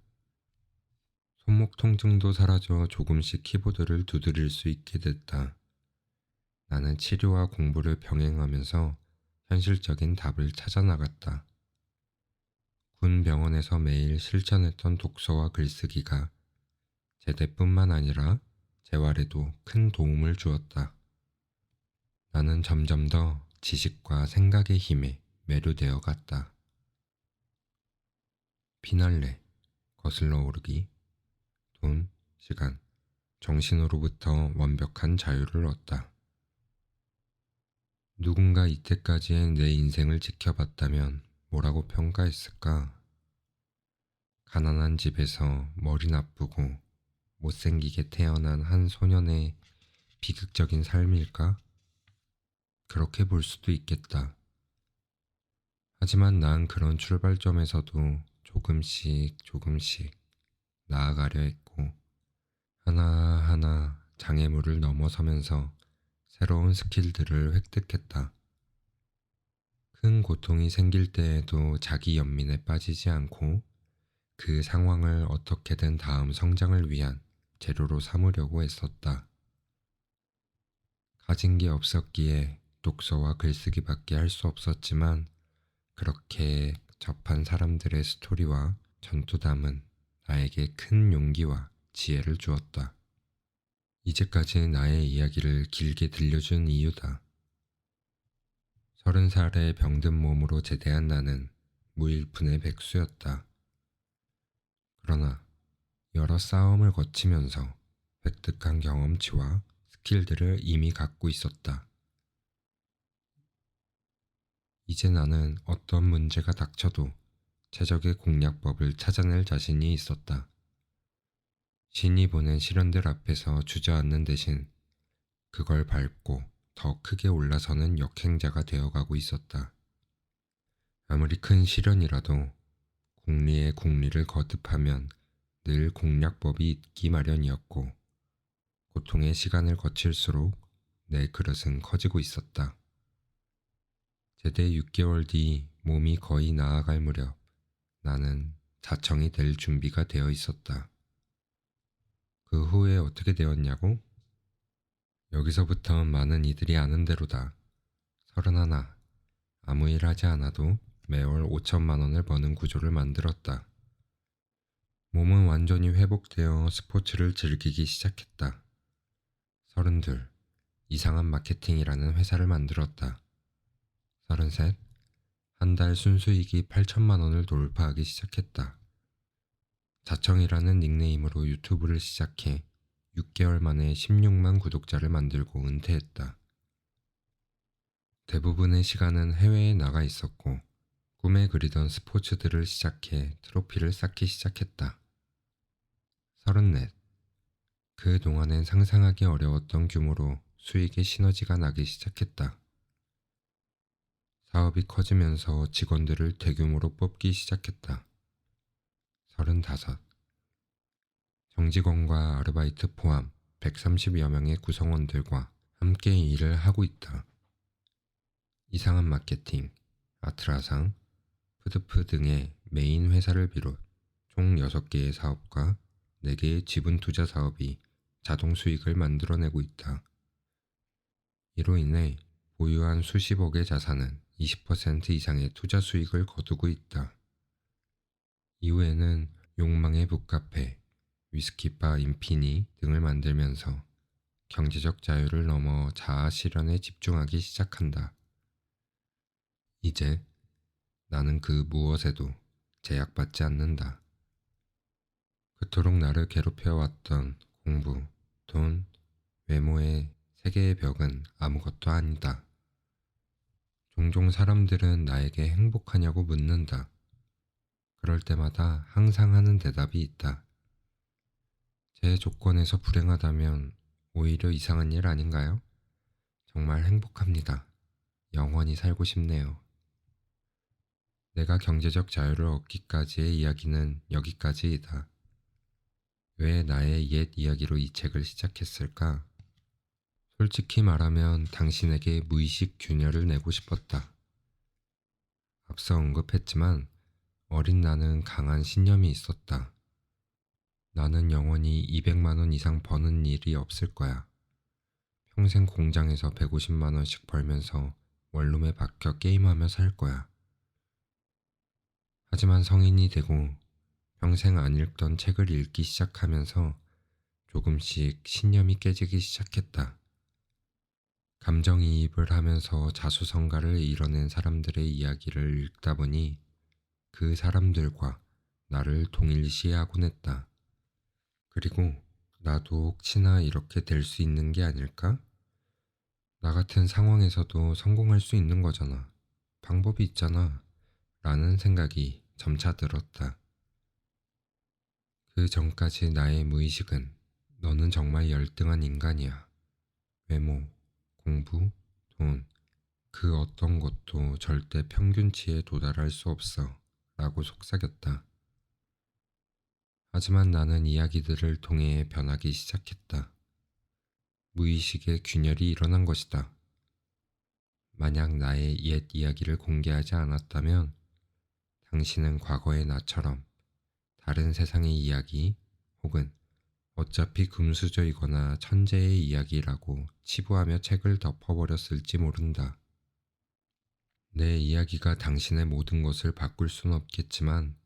손목 통증도 사라져 조금씩 키보드를 두드릴 수 있게 됐다. 나는 치료와 공부를 병행하면서 현실적인 답을 찾아 나갔다. 군 병원에서 매일 실천했던 독서와 글쓰기가 제대뿐만 아니라 재활에도 큰 도움을 주었다. 나는 점점 더 지식과 생각의 힘에 매료되어 갔다. 피날레, 거슬러 오르기, 돈, 시간, 정신으로부터 완벽한 자유를 얻다. 누군가 이때까지의 내 인생을 지켜봤다면 뭐라고 평가했을까? 가난한 집에서 머리 나쁘고 못생기게 태어난 한 소년의 비극적인 삶일까? 그렇게 볼 수도 있겠다. 하지만 난 그런 출발점에서도 조금씩 나아가려 했고, 하나하나 장애물을 넘어서면서 새로운 스킬들을 획득했다. 큰 고통이 생길 때에도 자기 연민에 빠지지 않고 그 상황을 어떻게든 다음 성장을 위한 재료로 삼으려고 했었다. 가진 게 없었기에 독서와 글쓰기밖에 할 수 없었지만 그렇게 접한 사람들의 스토리와 전투담은 나에게 큰 용기와 지혜를 주었다. 이제까지 나의 이야기를 길게 들려준 이유다. 30살에 병든 몸으로 제대한 나는 무일푼의 백수였다. 그러나 여러 싸움을 거치면서 획득한 경험치와 스킬들을 이미 갖고 있었다. 이제 나는 어떤 문제가 닥쳐도 최적의 공략법을 찾아낼 자신이 있었다. 신이 보낸 시련들 앞에서 주저앉는 대신 그걸 밟고 더 크게 올라서는 역행자가 되어가고 있었다. 아무리 큰 시련이라도 국리의 국리를 거듭하면 늘 공략법이 있기 마련이었고 고통의 시간을 거칠수록 내 그릇은 커지고 있었다. 제대 6개월 뒤 몸이 거의 나아갈 무렵 나는 자청이 될 준비가 되어 있었다. 그 후에 어떻게 되었냐고? 여기서부터 많은 이들이 아는 대로다. 31. 아무 일 하지 않아도 매월 5천만 원을 버는 구조를 만들었다. 몸은 완전히 회복되어 스포츠를 즐기기 시작했다. 32. 이상한 마케팅이라는 회사를 만들었다. 33. 한 달 순수익이 8천만 원을 돌파하기 시작했다. 자청이라는 닉네임으로 유튜브를 시작해 6개월 만에 16만 구독자를 만들고 은퇴했다. 대부분의 시간은 해외에 나가 있었고 꿈에 그리던 스포츠들을 시작해 트로피를 쌓기 시작했다. 34. 그 동안엔 상상하기 어려웠던 규모로 수익의 시너지가 나기 시작했다. 사업이 커지면서 직원들을 대규모로 뽑기 시작했다. 35. 정직원과 아르바이트 포함 130여 명의 구성원들과 함께 일을 하고 있다. 이상한 마케팅, 아트라상, 푸드프 등의 메인 회사를 비롯 총 6개의 사업과 4개의 지분 투자 사업이 자동 수익을 만들어내고 있다. 이로 인해 보유한 수십억의 자산은 20% 이상의 투자 수익을 거두고 있다. 이후에는 욕망의 북카페, 위스키바 인피니 등을 만들면서 경제적 자유를 넘어 자아 실현에 집중하기 시작한다. 이제 나는 그 무엇에도 제약받지 않는다. 그토록 나를 괴롭혀왔던 공부, 돈, 외모의 세계의 벽은 아무것도 아니다. 종종 사람들은 나에게 행복하냐고 묻는다. 그럴 때마다 항상 하는 대답이 있다. 제 조건에서 불행하다면 오히려 이상한 일 아닌가요? 정말 행복합니다. 영원히 살고 싶네요. 내가 경제적 자유를 얻기까지의 이야기는 여기까지이다. 왜 나의 옛 이야기로 이 책을 시작했을까? 솔직히 말하면 당신에게 무의식 균열을 내고 싶었다. 앞서 언급했지만 어린 나는 강한 신념이 있었다. 나는 영원히 200만 원 이상 버는 일이 없을 거야. 평생 공장에서 150만 원씩 벌면서 원룸에 박혀 게임하며 살 거야. 하지만 성인이 되고 평생 안 읽던 책을 읽기 시작하면서 조금씩 신념이 깨지기 시작했다. 감정이입을 하면서 자수성가를 이뤄낸 사람들의 이야기를 읽다 보니 그 사람들과 나를 동일시하곤 했다. 그리고 나도 혹시나 이렇게 될 수 있는 게 아닐까? 나 같은 상황에서도 성공할 수 있는 거잖아. 방법이 있잖아. 라는 생각이 점차 들었다. 그 전까지 나의 무의식은 너는 정말 열등한 인간이야. 외모, 공부, 돈, 그 어떤 것도 절대 평균치에 도달할 수 없어. 라고 속삭였다. 하지만 나는 이야기들을 통해 변하기 시작했다. 무의식의 균열이 일어난 것이다. 만약 나의 옛 이야기를 공개하지 않았다면 당신은 과거의 나처럼 다른 세상의 이야기 혹은 어차피 금수저이거나 천재의 이야기라고 치부하며 책을 덮어버렸을지 모른다. 내 이야기가 당신의 모든 것을 바꿀 수는 없겠지만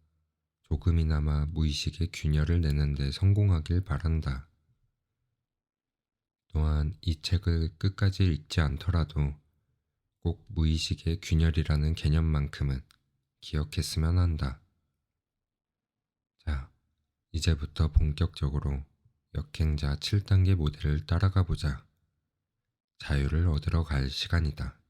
조금이나마 무의식의 균열을 내는데 성공하길 바란다. 또한 이 책을 끝까지 읽지 않더라도 꼭 무의식의 균열이라는 개념만큼은 기억했으면 한다. 자, 이제부터 본격적으로 역행자 7단계 모델을 따라가 보자. 자유를 얻으러 갈 시간이다.